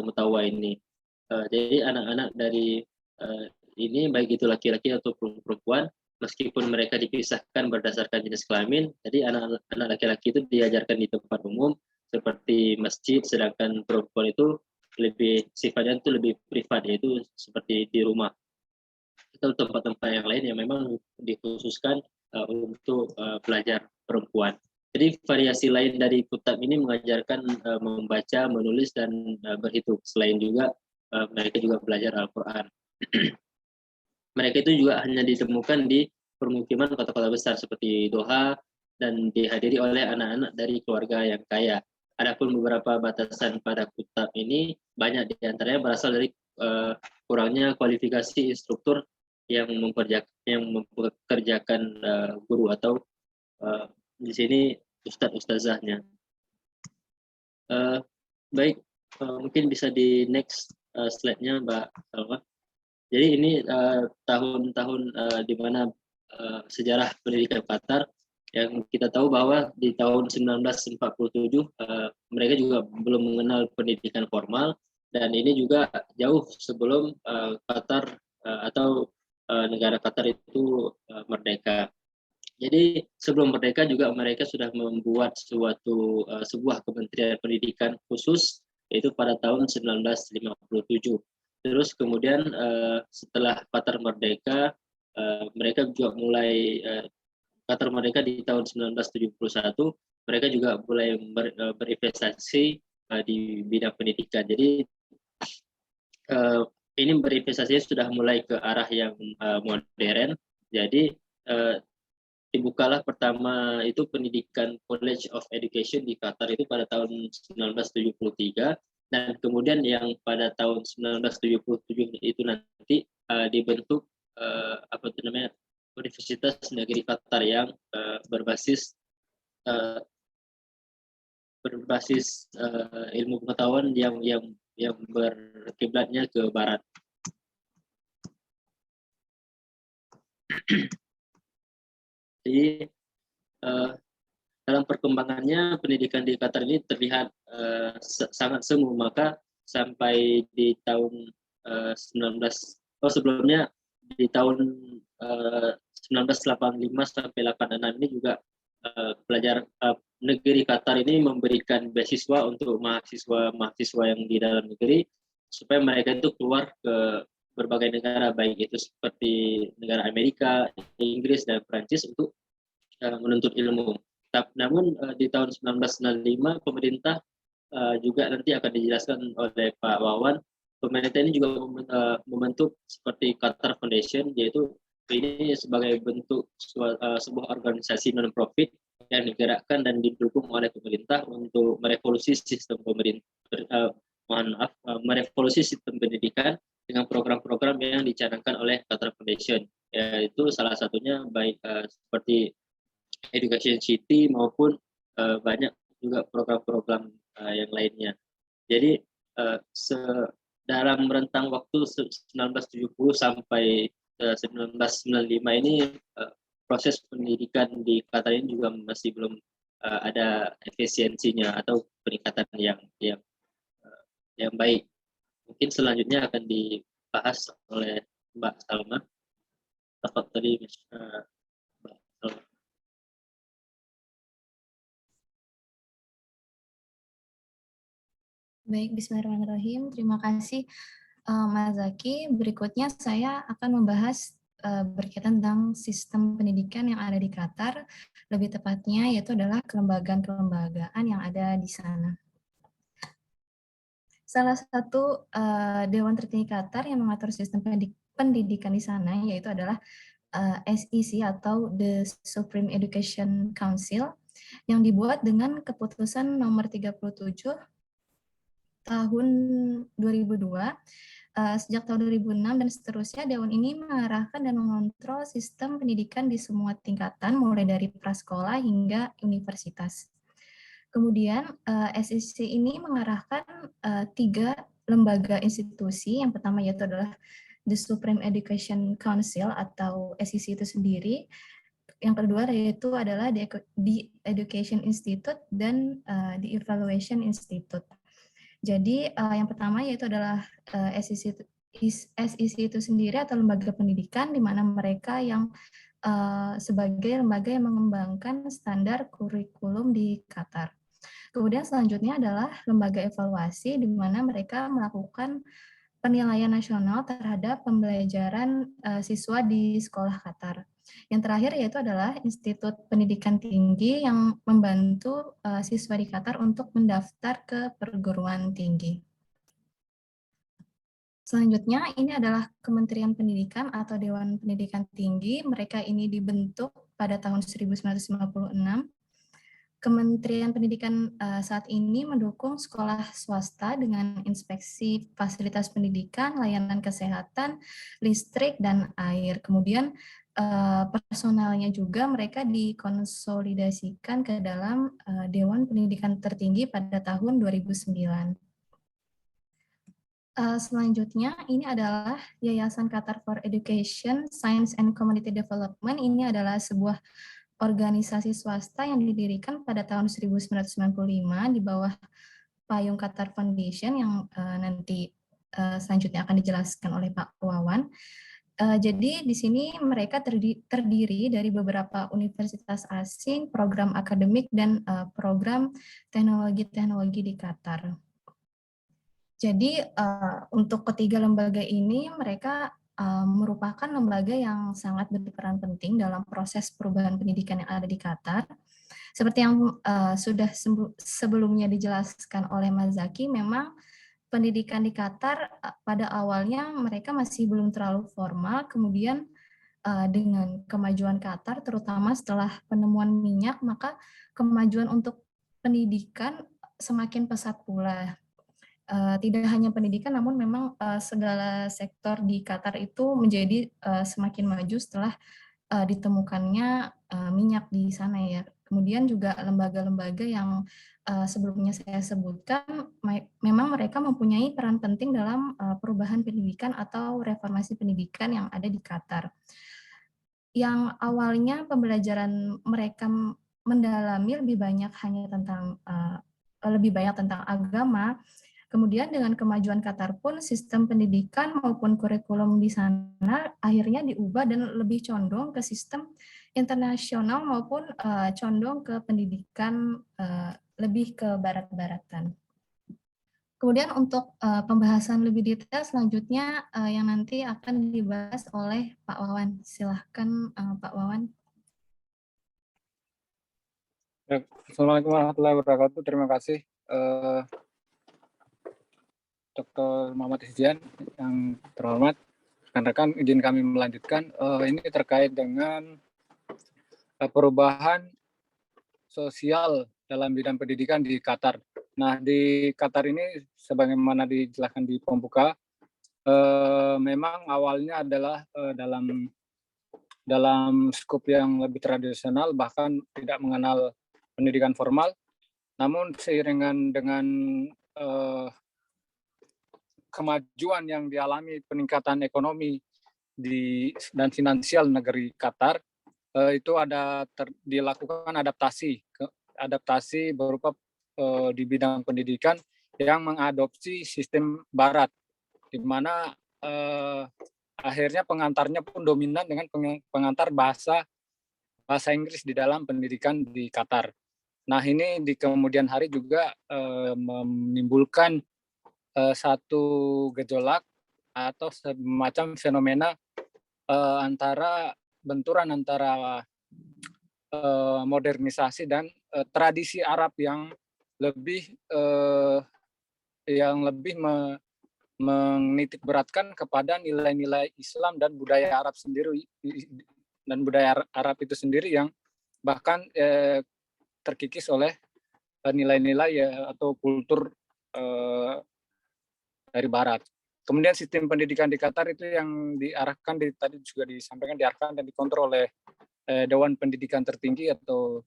mutawa ini. Jadi anak-anak dari ini baik itu laki-laki ataupun perempuan, meskipun mereka dipisahkan berdasarkan jenis kelamin, jadi anak-anak laki-laki itu diajarkan di tempat umum seperti masjid, sedangkan perempuan itu sifatnya itu lebih privat, yaitu seperti di rumah atau tempat-tempat yang lain yang memang dikhususkan untuk belajar perempuan. Jadi variasi lain dari kutab ini mengajarkan membaca, menulis, dan berhitung. Selain juga mereka juga belajar Al-Quran. Mereka itu juga hanya ditemukan di permukiman kota-kota besar seperti Doha dan dihadiri oleh anak-anak dari keluarga yang kaya. Adapun beberapa batasan pada kutab ini banyak diantaranya berasal dari kurangnya kualifikasi instruktur yang mempekerjakan guru atau di sini ustadz-ustazahnya. Baik, mungkin bisa di next slide-nya Mbak Salwa. Jadi ini tahun-tahun di mana sejarah pendidikan Qatar yang kita tahu bahwa di tahun 1947 mereka juga belum mengenal pendidikan formal dan ini juga jauh sebelum Qatar atau negara Qatar itu merdeka. Jadi sebelum merdeka juga mereka sudah membuat sebuah kementerian pendidikan khusus yaitu pada tahun 1957. Terus kemudian setelah Qatar merdeka, mereka juga mulai Qatar merdeka di tahun 1971, mereka juga mulai berinvestasi di bidang pendidikan. Jadi ini berinvestasinya sudah mulai ke arah yang modern. Jadi dibukalah pertama itu pendidikan College of Education di Qatar itu pada tahun 1973 dan kemudian yang pada tahun 1977 itu nanti dibentuk Universitas Negeri Qatar yang berbasis ilmu pengetahuan yang berkiblatnya ke barat. Jadi dalam perkembangannya pendidikan di Qatar ini terlihat sangat semu, maka sampai di tahun sebelumnya di tahun 1985 sampai 86 ini juga pelajar negeri Qatar ini memberikan beasiswa untuk mahasiswa yang di dalam negeri supaya mereka itu keluar ke berbagai negara, baik itu seperti negara Amerika, Inggris, dan Prancis untuk menuntut ilmu. Namun di tahun 1995 pemerintah juga nanti akan dijelaskan oleh Pak Wawan, pemerintah ini juga membentuk seperti Qatar Foundation, yaitu ini sebagai bentuk sebuah organisasi non-profit yang digerakkan dan didukung oleh pemerintah untuk merevolusi sistem merevolusi sistem pendidikan dengan program-program yang dicanangkan oleh Qatar Foundation, yaitu salah satunya baik seperti Education City maupun banyak juga program-program yang lainnya. Jadi dalam rentang waktu 1970 sampai 1995 ini proses pendidikan di Qatar ini juga masih belum ada efisiensinya atau peningkatan yang baik. Mungkin selanjutnya akan dibahas oleh Mbak Salma. Tafadhali, Mbak Salma. Baik, bismillahirrahmanirrahim. Terima kasih Mas Zaki. Berikutnya saya akan membahas berkaitan tentang sistem pendidikan yang ada di Qatar, lebih tepatnya yaitu adalah kelembagaan-kelembagaan yang ada di sana. Salah satu dewan tertinggi Qatar yang mengatur sistem pendidikan di sana yaitu adalah SEC atau The Supreme Education Council yang dibuat dengan keputusan nomor 37 tahun 2002. Sejak tahun 2006 dan seterusnya, Dewan ini mengarahkan dan mengontrol sistem pendidikan di semua tingkatan, mulai dari prasekolah hingga universitas. Kemudian, SEC ini mengarahkan 3 lembaga institusi. Yang pertama yaitu adalah The Supreme Education Council atau SEC itu sendiri. Yang kedua yaitu adalah The Education Institute dan The Evaluation Institute. Jadi yang pertama yaitu adalah SEC itu sendiri atau lembaga pendidikan, di mana mereka yang sebagai lembaga yang mengembangkan standar kurikulum di Qatar. Kemudian selanjutnya adalah lembaga evaluasi, di mana mereka melakukan penilaian nasional terhadap pembelajaran siswa di sekolah Qatar. Yang terakhir yaitu adalah Institut Pendidikan Tinggi yang membantu siswa di Qatar untuk mendaftar ke perguruan tinggi. Selanjutnya, ini adalah Kementerian Pendidikan atau Dewan Pendidikan Tinggi. Mereka ini dibentuk pada tahun 1956. Kementerian Pendidikan saat ini mendukung sekolah swasta dengan inspeksi fasilitas pendidikan, layanan kesehatan, listrik, dan air. Kemudian personalnya juga mereka dikonsolidasikan ke dalam Dewan Pendidikan Tertinggi pada tahun 2009. Selanjutnya, ini adalah Yayasan Qatar for Education, Science and Community Development. Ini adalah sebuah organisasi swasta yang didirikan pada tahun 1995 di bawah payung Qatar Foundation yang nanti selanjutnya akan dijelaskan oleh Pak Wawan. Jadi di sini mereka terdiri dari beberapa universitas asing, program akademik, dan program teknologi-teknologi di Qatar. Jadi untuk ketiga lembaga ini mereka merupakan lembaga yang sangat berperan penting dalam proses perubahan pendidikan yang ada di Qatar. Seperti yang sudah sebelumnya dijelaskan oleh Mas Zaki, memang pendidikan di Qatar pada awalnya mereka masih belum terlalu formal, kemudian dengan kemajuan Qatar, terutama setelah penemuan minyak, maka kemajuan untuk pendidikan semakin pesat pula. Tidak hanya pendidikan, namun memang segala sektor di Qatar itu menjadi semakin maju setelah ditemukannya minyak di sana ya. Kemudian juga lembaga-lembaga yang sebelumnya saya sebutkan, memang mereka mempunyai peran penting dalam perubahan pendidikan atau reformasi pendidikan yang ada di Qatar. Yang awalnya pembelajaran mereka mendalami lebih banyak tentang agama. Kemudian dengan kemajuan Qatar pun sistem pendidikan maupun kurikulum di sana akhirnya diubah dan lebih condong ke sistem internasional maupun condong ke pendidikan lebih ke barat-baratan. Kemudian untuk pembahasan lebih detail selanjutnya yang nanti akan dibahas oleh Pak Wawan. Silahkan Pak Wawan. Assalamualaikum warahmatullahi wabarakatuh. Terima kasih Dr. Muhammad Hizjan yang terhormat. Rekan-rekan, izin kami melanjutkan. Ini terkait dengan perubahan sosial dalam bidang pendidikan di Qatar. Nah, di Qatar ini sebagaimana dijelaskan di pembuka, memang awalnya adalah dalam skup yang lebih tradisional, bahkan tidak mengenal pendidikan formal. Namun seiringan dengan kemajuan yang dialami peningkatan ekonomi dan finansial negeri Qatar, itu dilakukan adaptasi berupa di bidang pendidikan yang mengadopsi sistem Barat, di mana akhirnya pengantarnya pun dominan dengan pengantar bahasa Inggris di dalam pendidikan di Qatar. Nah, ini di kemudian hari juga menimbulkan satu gejolak atau semacam fenomena benturan antara modernisasi dan tradisi Arab yang lebih menitik beratkan kepada nilai-nilai Islam dan budaya Arab sendiri, dan budaya Arab itu sendiri yang bahkan terkikis oleh nilai-nilai atau kultur dari Barat. Kemudian sistem pendidikan di Qatar itu yang diarahkan, tadi juga disampaikan, diarahkan dan dikontrol oleh Dewan Pendidikan Tertinggi atau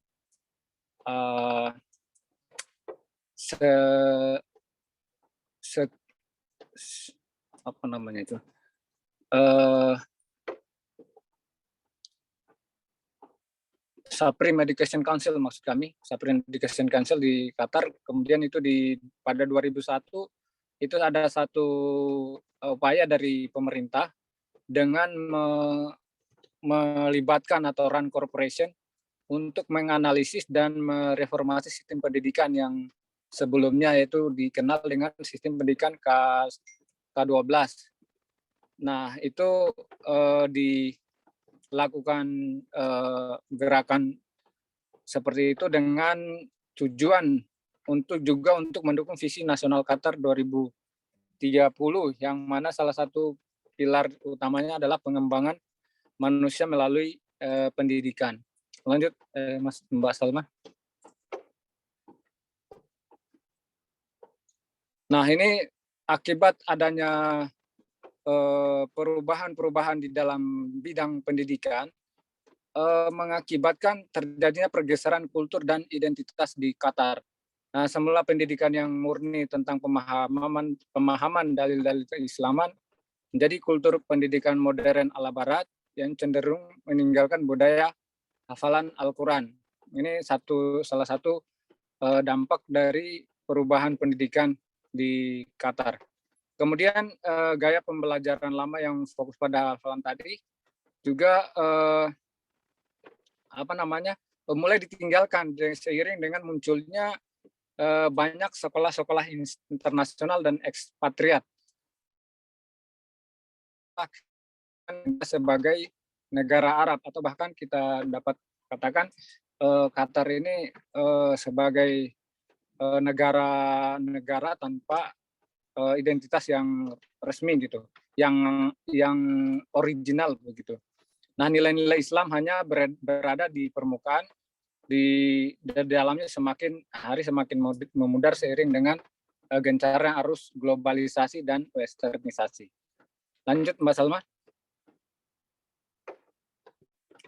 apa namanya itu? Supreme Education Council, maksud kami, Supreme Education Council di Qatar. Kemudian itu pada 2001 itu ada satu upaya dari pemerintah dengan melibatkan atau RAND Corporation untuk menganalisis dan mereformasi sistem pendidikan yang sebelumnya yaitu dikenal dengan sistem pendidikan K12. Nah, itu dilakukan gerakan seperti itu dengan tujuan untuk mendukung visi nasional Qatar 2030, yang mana salah satu pilar utamanya adalah pengembangan manusia melalui pendidikan. Lanjut, Mbak Salma. Nah, ini akibat adanya perubahan-perubahan di dalam bidang pendidikan mengakibatkan terjadinya pergeseran kultur dan identitas di Qatar. Nah, semula pendidikan yang murni tentang pemahaman dalil-dalil keislaman menjadi kultur pendidikan modern ala Barat yang cenderung meninggalkan budaya hafalan Al-Quran. Ini salah satu dampak dari perubahan pendidikan di Qatar. Kemudian gaya pembelajaran lama yang fokus pada hafalan tadi juga mulai ditinggalkan seiring dengan munculnya banyak sekolah-sekolah internasional dan ekspatriat sebagai negara Arab, atau bahkan kita dapat katakan Qatar ini sebagai negara tanpa identitas yang resmi gitu, yang original begitu. Nah, nilai-nilai Islam hanya berada di permukaan, di dalamnya semakin hari semakin memudar seiring dengan gencarnya arus globalisasi dan westernisasi. Lanjut, Mbak Salma.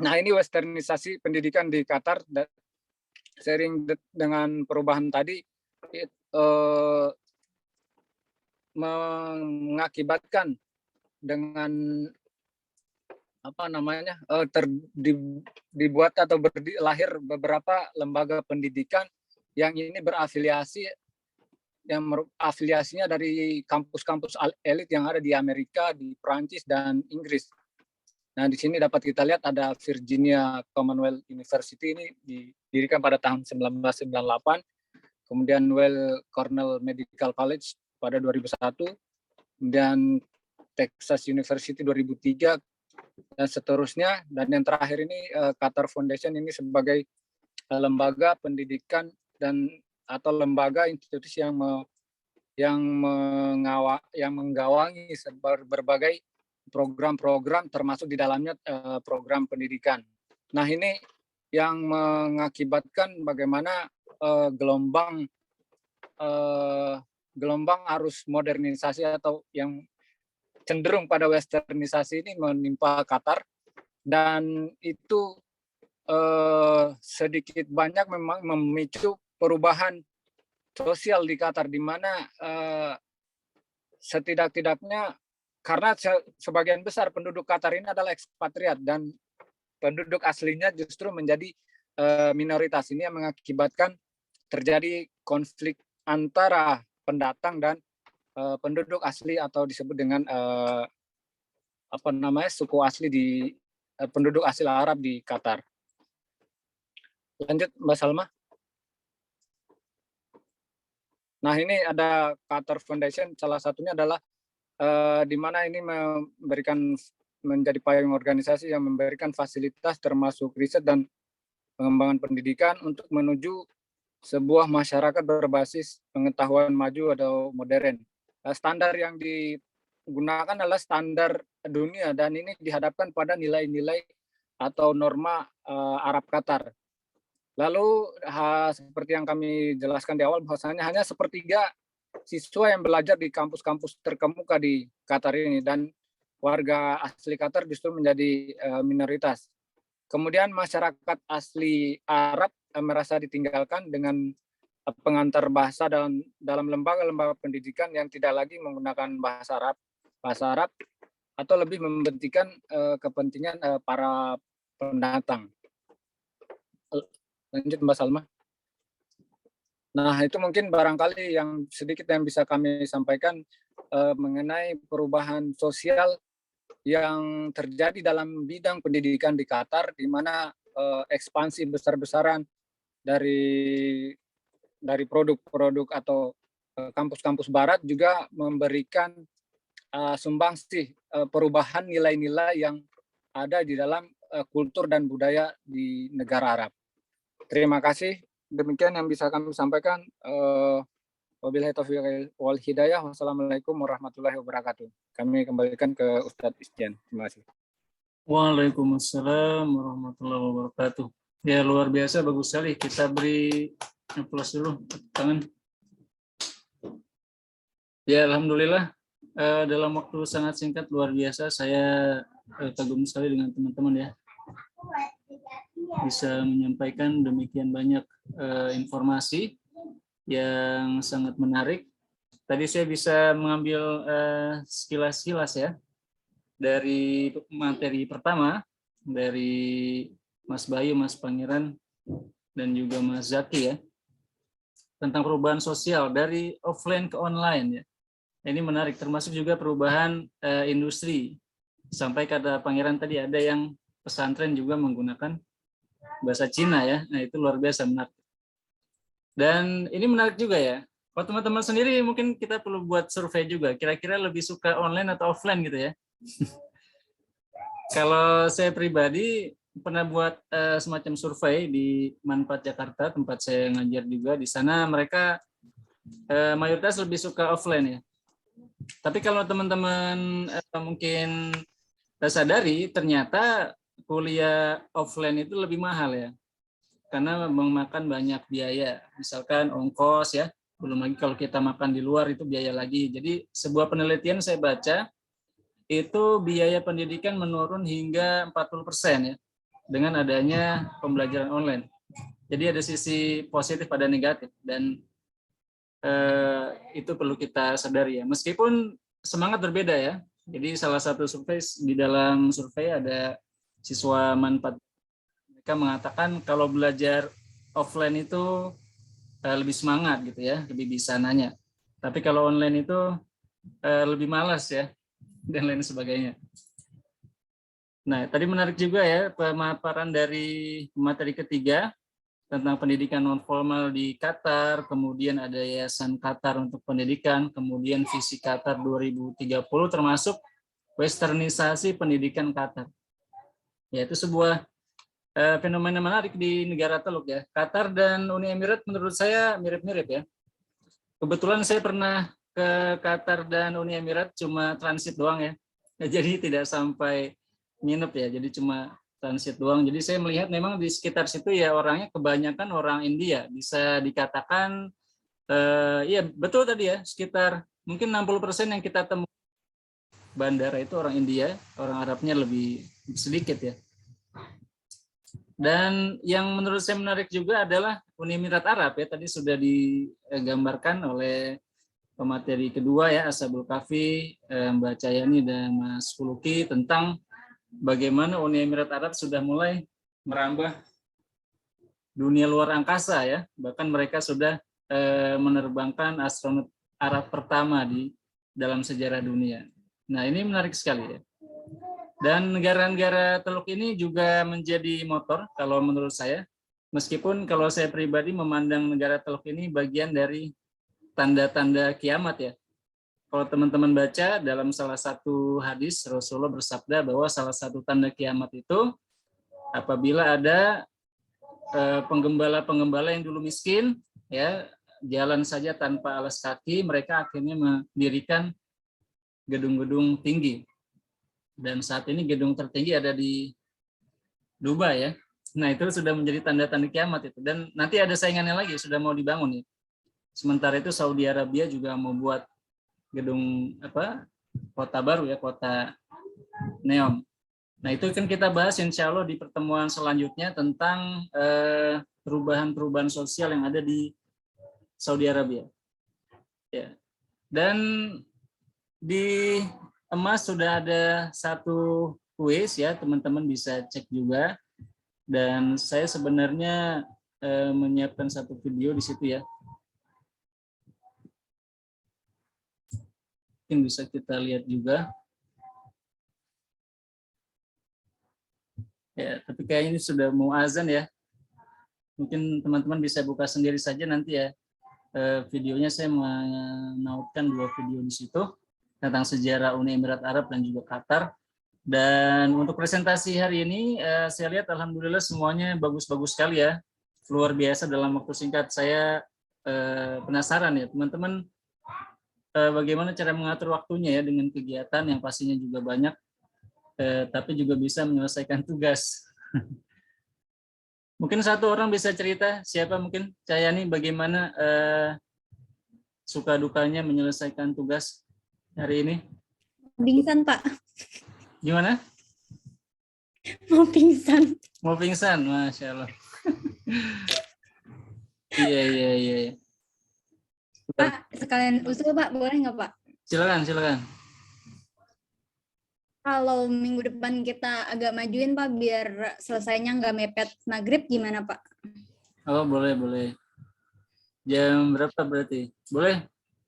Nah, ini westernisasi pendidikan di Qatar seiring dengan perubahan tadi mengakibatkan dengan dibuat atau lahir beberapa lembaga pendidikan yang ini afiliasinya dari kampus-kampus elit yang ada di Amerika, di Prancis dan Inggris. Nah, di sini dapat kita lihat ada Virginia Commonwealth University, ini didirikan pada tahun 1998, kemudian Weill Cornell Medical College pada 2001, dan Texas University 2003, dan seterusnya. Dan yang terakhir ini Qatar Foundation ini sebagai lembaga pendidikan dan atau lembaga institusi yang menggawangi berbagai program-program, termasuk di dalamnya program pendidikan. Nah, ini yang mengakibatkan bagaimana gelombang arus modernisasi atau yang cenderung pada westernisasi ini menimpa Qatar, dan itu sedikit banyak memang memicu perubahan sosial di Qatar, di mana setidak-tidaknya karena sebagian besar penduduk Qatar ini adalah ekspatriat dan penduduk aslinya justru menjadi minoritas. Ini yang mengakibatkan terjadi konflik antara pendatang dan penduduk asli atau disebut dengan suku asli di penduduk asli Arab di Qatar. Lanjut Mbak Salma. Nah, ini ada Qatar Foundation, salah satunya adalah di mana ini menjadi payung organisasi yang memberikan fasilitas termasuk riset dan pengembangan pendidikan untuk menuju sebuah masyarakat berbasis pengetahuan maju atau modern. Standar yang digunakan adalah standar dunia, dan ini dihadapkan pada nilai-nilai atau norma Arab Qatar. Lalu seperti yang kami jelaskan di awal, bahwasanya hanya sepertiga siswa yang belajar di kampus-kampus terkemuka di Qatar ini, dan warga asli Qatar justru menjadi minoritas. Kemudian masyarakat asli Arab merasa ditinggalkan dengan pengantar bahasa dalam lembaga-lembaga pendidikan yang tidak lagi menggunakan bahasa Arab atau lebih mementingkan kepentingan para pendatang. Lanjut Mbak Salma. Nah, itu mungkin barangkali yang sedikit yang bisa kami sampaikan mengenai perubahan sosial yang terjadi dalam bidang pendidikan di Qatar, di mana ekspansi besar-besaran dari produk-produk atau kampus-kampus barat juga memberikan sumbangsi perubahan nilai-nilai yang ada di dalam kultur dan budaya di negara Arab. Terima kasih. Demikian yang bisa kami sampaikan. Wabillahi taufiq wal hidayah. Wassalamualaikum warahmatullahi wabarakatuh. Kami kembalikan ke Ustadz Istian. Terima kasih. Waalaikumsalam warahmatullahi wabarakatuh. Ya, luar biasa, bagus sekali. Kita beri aplaus dulu, tangan. Ya, alhamdulillah. Dalam waktu sangat singkat, luar biasa. Saya kagum sekali dengan teman-teman ya. Bisa menyampaikan demikian banyak informasi yang sangat menarik. Tadi saya bisa mengambil sekilas-sekilas ya dari materi pertama dari Mas Bayu, Mas Pangeran, dan juga Mas Zaki ya, tentang perubahan sosial dari offline ke online ya. Ini menarik, termasuk juga perubahan industri. Sampai kata Pangeran tadi ada yang pesantren juga menggunakan bahasa Cina ya. Nah, itu luar biasa menarik. Dan ini menarik juga ya. Kalau teman-teman sendiri mungkin kita perlu buat survei juga. Kira-kira lebih suka online atau offline gitu ya. Kalau saya pribadi pernah buat semacam survei di Manfaat Jakarta, tempat saya ngajar juga. Di sana mereka mayoritas lebih suka offline ya. Tapi kalau teman-teman mungkin sadari, ternyata kuliah offline itu lebih mahal ya. Karena memakan banyak biaya. Misalkan ongkos ya, belum lagi kalau kita makan di luar itu biaya lagi. Jadi sebuah penelitian saya baca, itu biaya pendidikan menurun hingga 40% ya, dengan adanya pembelajaran online. Jadi ada sisi positif pada negatif, dan itu perlu kita sadari ya. Meskipun semangat berbeda ya. Jadi salah satu survei, di dalam survei ada siswa Manfaat, mereka mengatakan kalau belajar offline itu lebih semangat gitu ya, lebih bisa nanya. Tapi kalau online itu lebih malas ya, dan lain sebagainya. Nah, tadi menarik juga ya pemaparan dari materi ketiga tentang pendidikan non formal di Qatar, kemudian ada Yayasan Qatar untuk Pendidikan, kemudian visi Qatar 2030 termasuk westernisasi pendidikan Qatar. Ya, itu sebuah fenomena menarik di negara Teluk ya. Qatar dan Uni Emirat menurut saya mirip-mirip ya. Kebetulan saya pernah ke Qatar dan Uni Emirat cuma transit doang ya. Jadi tidak sampai nginep ya, jadi cuma transit doang. Jadi saya melihat memang di sekitar situ ya orangnya kebanyakan orang India. Bisa dikatakan ya betul tadi ya, sekitar mungkin 60% yang kita temui bandara itu orang India, orang Arabnya lebih sedikit ya. Dan yang menurut saya menarik juga adalah Uni Emirat Arab ya, tadi sudah digambarkan oleh pemateri kedua ya, Ashabul Kahfi, Mbak Cayani dan Mas Fuluki tentang bagaimana Uni Emirat Arab sudah mulai merambah dunia luar angkasa ya, bahkan mereka sudah menerbangkan astronot Arab pertama di dalam sejarah dunia. Nah, ini menarik sekali ya. Dan negara-negara Teluk ini juga menjadi motor kalau menurut saya, meskipun kalau saya pribadi memandang negara Teluk ini bagian dari tanda-tanda kiamat ya. Kalau teman-teman baca dalam salah satu hadis, Rasulullah bersabda bahwa salah satu tanda kiamat itu apabila ada penggembala-penggembala yang dulu miskin, ya jalan saja tanpa alas kaki, mereka akhirnya mendirikan gedung-gedung tinggi. Dan saat ini gedung tertinggi ada di Dubai ya. Nah, itu sudah menjadi tanda-tanda kiamat itu. Dan nanti ada saingannya lagi, sudah mau dibangun ya. Sementara itu Saudi Arabia juga mau buat gedung kota baru ya, kota Neom. Nah, itu kan kita bahas insya Allah di pertemuan selanjutnya tentang perubahan-perubahan sosial yang ada di Saudi Arabia. Ya. Dan di Emas sudah ada satu kuis ya, teman-teman bisa cek juga. Dan saya sebenarnya menyiapkan satu video di situ ya. Mungkin bisa kita lihat juga. Ya, tapi kayaknya ini sudah mau azan ya. Mungkin teman-teman bisa buka sendiri saja nanti ya. Videonya saya menautkan 2 video di situ tentang sejarah Uni Emirat Arab dan juga Qatar. Dan untuk presentasi hari ini saya lihat alhamdulillah semuanya bagus-bagus sekali ya. Luar biasa dalam waktu singkat. Saya penasaran ya teman-teman bagaimana cara mengatur waktunya ya dengan kegiatan yang pastinya juga banyak tapi juga bisa menyelesaikan tugas. Mungkin satu orang bisa cerita, siapa mungkin? Cayani, bagaimana suka dukanya menyelesaikan tugas hari ini? Pingsan, Pak. Gimana? Mau pingsan. Mau pingsan, Masya Allah. Iya. Pak, sekalian usul Pak, boleh nggak Pak? Silakan. Kalau minggu depan kita agak majuin Pak, biar selesainya nggak mepet maghrib, gimana Pak? Oh, boleh. Jam berapa berarti? Boleh.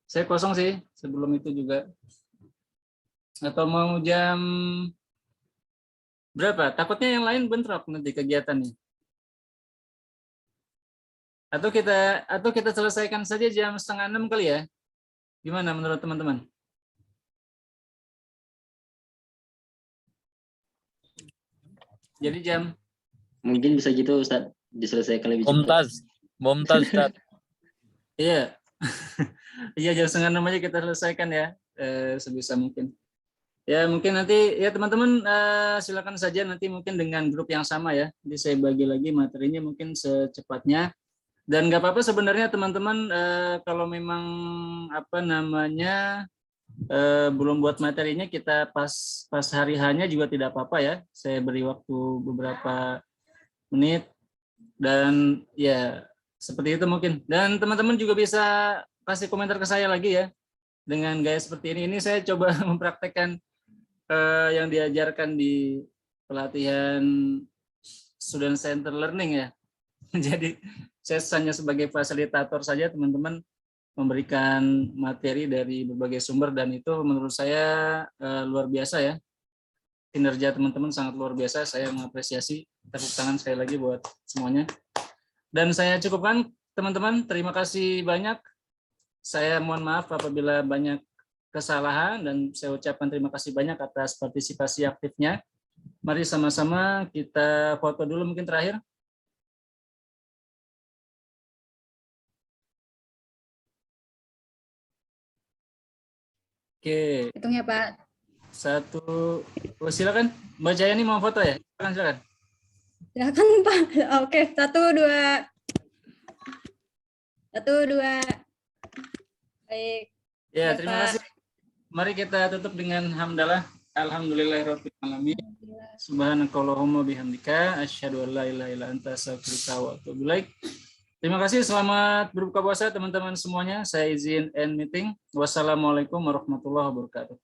Saya kosong sih sebelum itu juga. Atau mau jam berapa? Takutnya yang lain bentrok nanti kegiatannya. Atau kita selesaikan saja jam 5:30 kali ya? Gimana menurut teman-teman? Jadi jam Mungkin bisa gitu Ustaz, diselesaikan lebih cepat. Mumtaz Ustaz. Iya. Iya, jam 5:30 aja kita selesaikan ya, sebisa mungkin. Ya, mungkin nanti ya teman-teman silakan saja nanti mungkin dengan grup yang sama ya. Jadi saya bagi lagi materinya mungkin secepatnya. Dan nggak apa-apa sebenarnya teman-teman kalau memang belum buat materinya, kita pas hari hanya juga tidak apa-apa ya. Saya beri waktu beberapa menit dan ya seperti itu mungkin. Dan teman-teman juga bisa kasih komentar ke saya lagi ya dengan gaya seperti ini. Ini saya coba mempraktekkan yang diajarkan di pelatihan student center learning ya. Jadi saya hanya sebagai fasilitator saja, teman-teman memberikan materi dari berbagai sumber, dan itu menurut saya luar biasa ya. Kinerja teman-teman sangat luar biasa, saya mengapresiasi. Tepuk tangan sekali lagi buat semuanya. Dan saya cukupkan teman-teman, terima kasih banyak. Saya mohon maaf apabila banyak kesalahan dan saya ucapkan terima kasih banyak atas partisipasi aktifnya. Mari sama-sama kita foto dulu mungkin terakhir. Oke, Hitung ya Pak. silakan. Mbak Jayani mau foto ya? Silakan. Silakan Pak. Oke, 1, 2. 1, 2. Baik. Ya, Ya, terima Pak. kasih. Mari kita tutup dengan hamdalah. Alhamdulillahirabbil alamin. Subhanakallahumma bihamdika asyhadu an la ilaha illa anta astaghfiruka wa atubu ilaik. Terima kasih, selamat berbuka puasa teman-teman semuanya. Saya izin end meeting. Wassalamualaikum warahmatullahi wabarakatuh.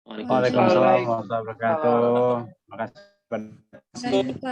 Waalaikumsalam warahmatullahi wabarakatuh. Terima kasih. Baik, Pak.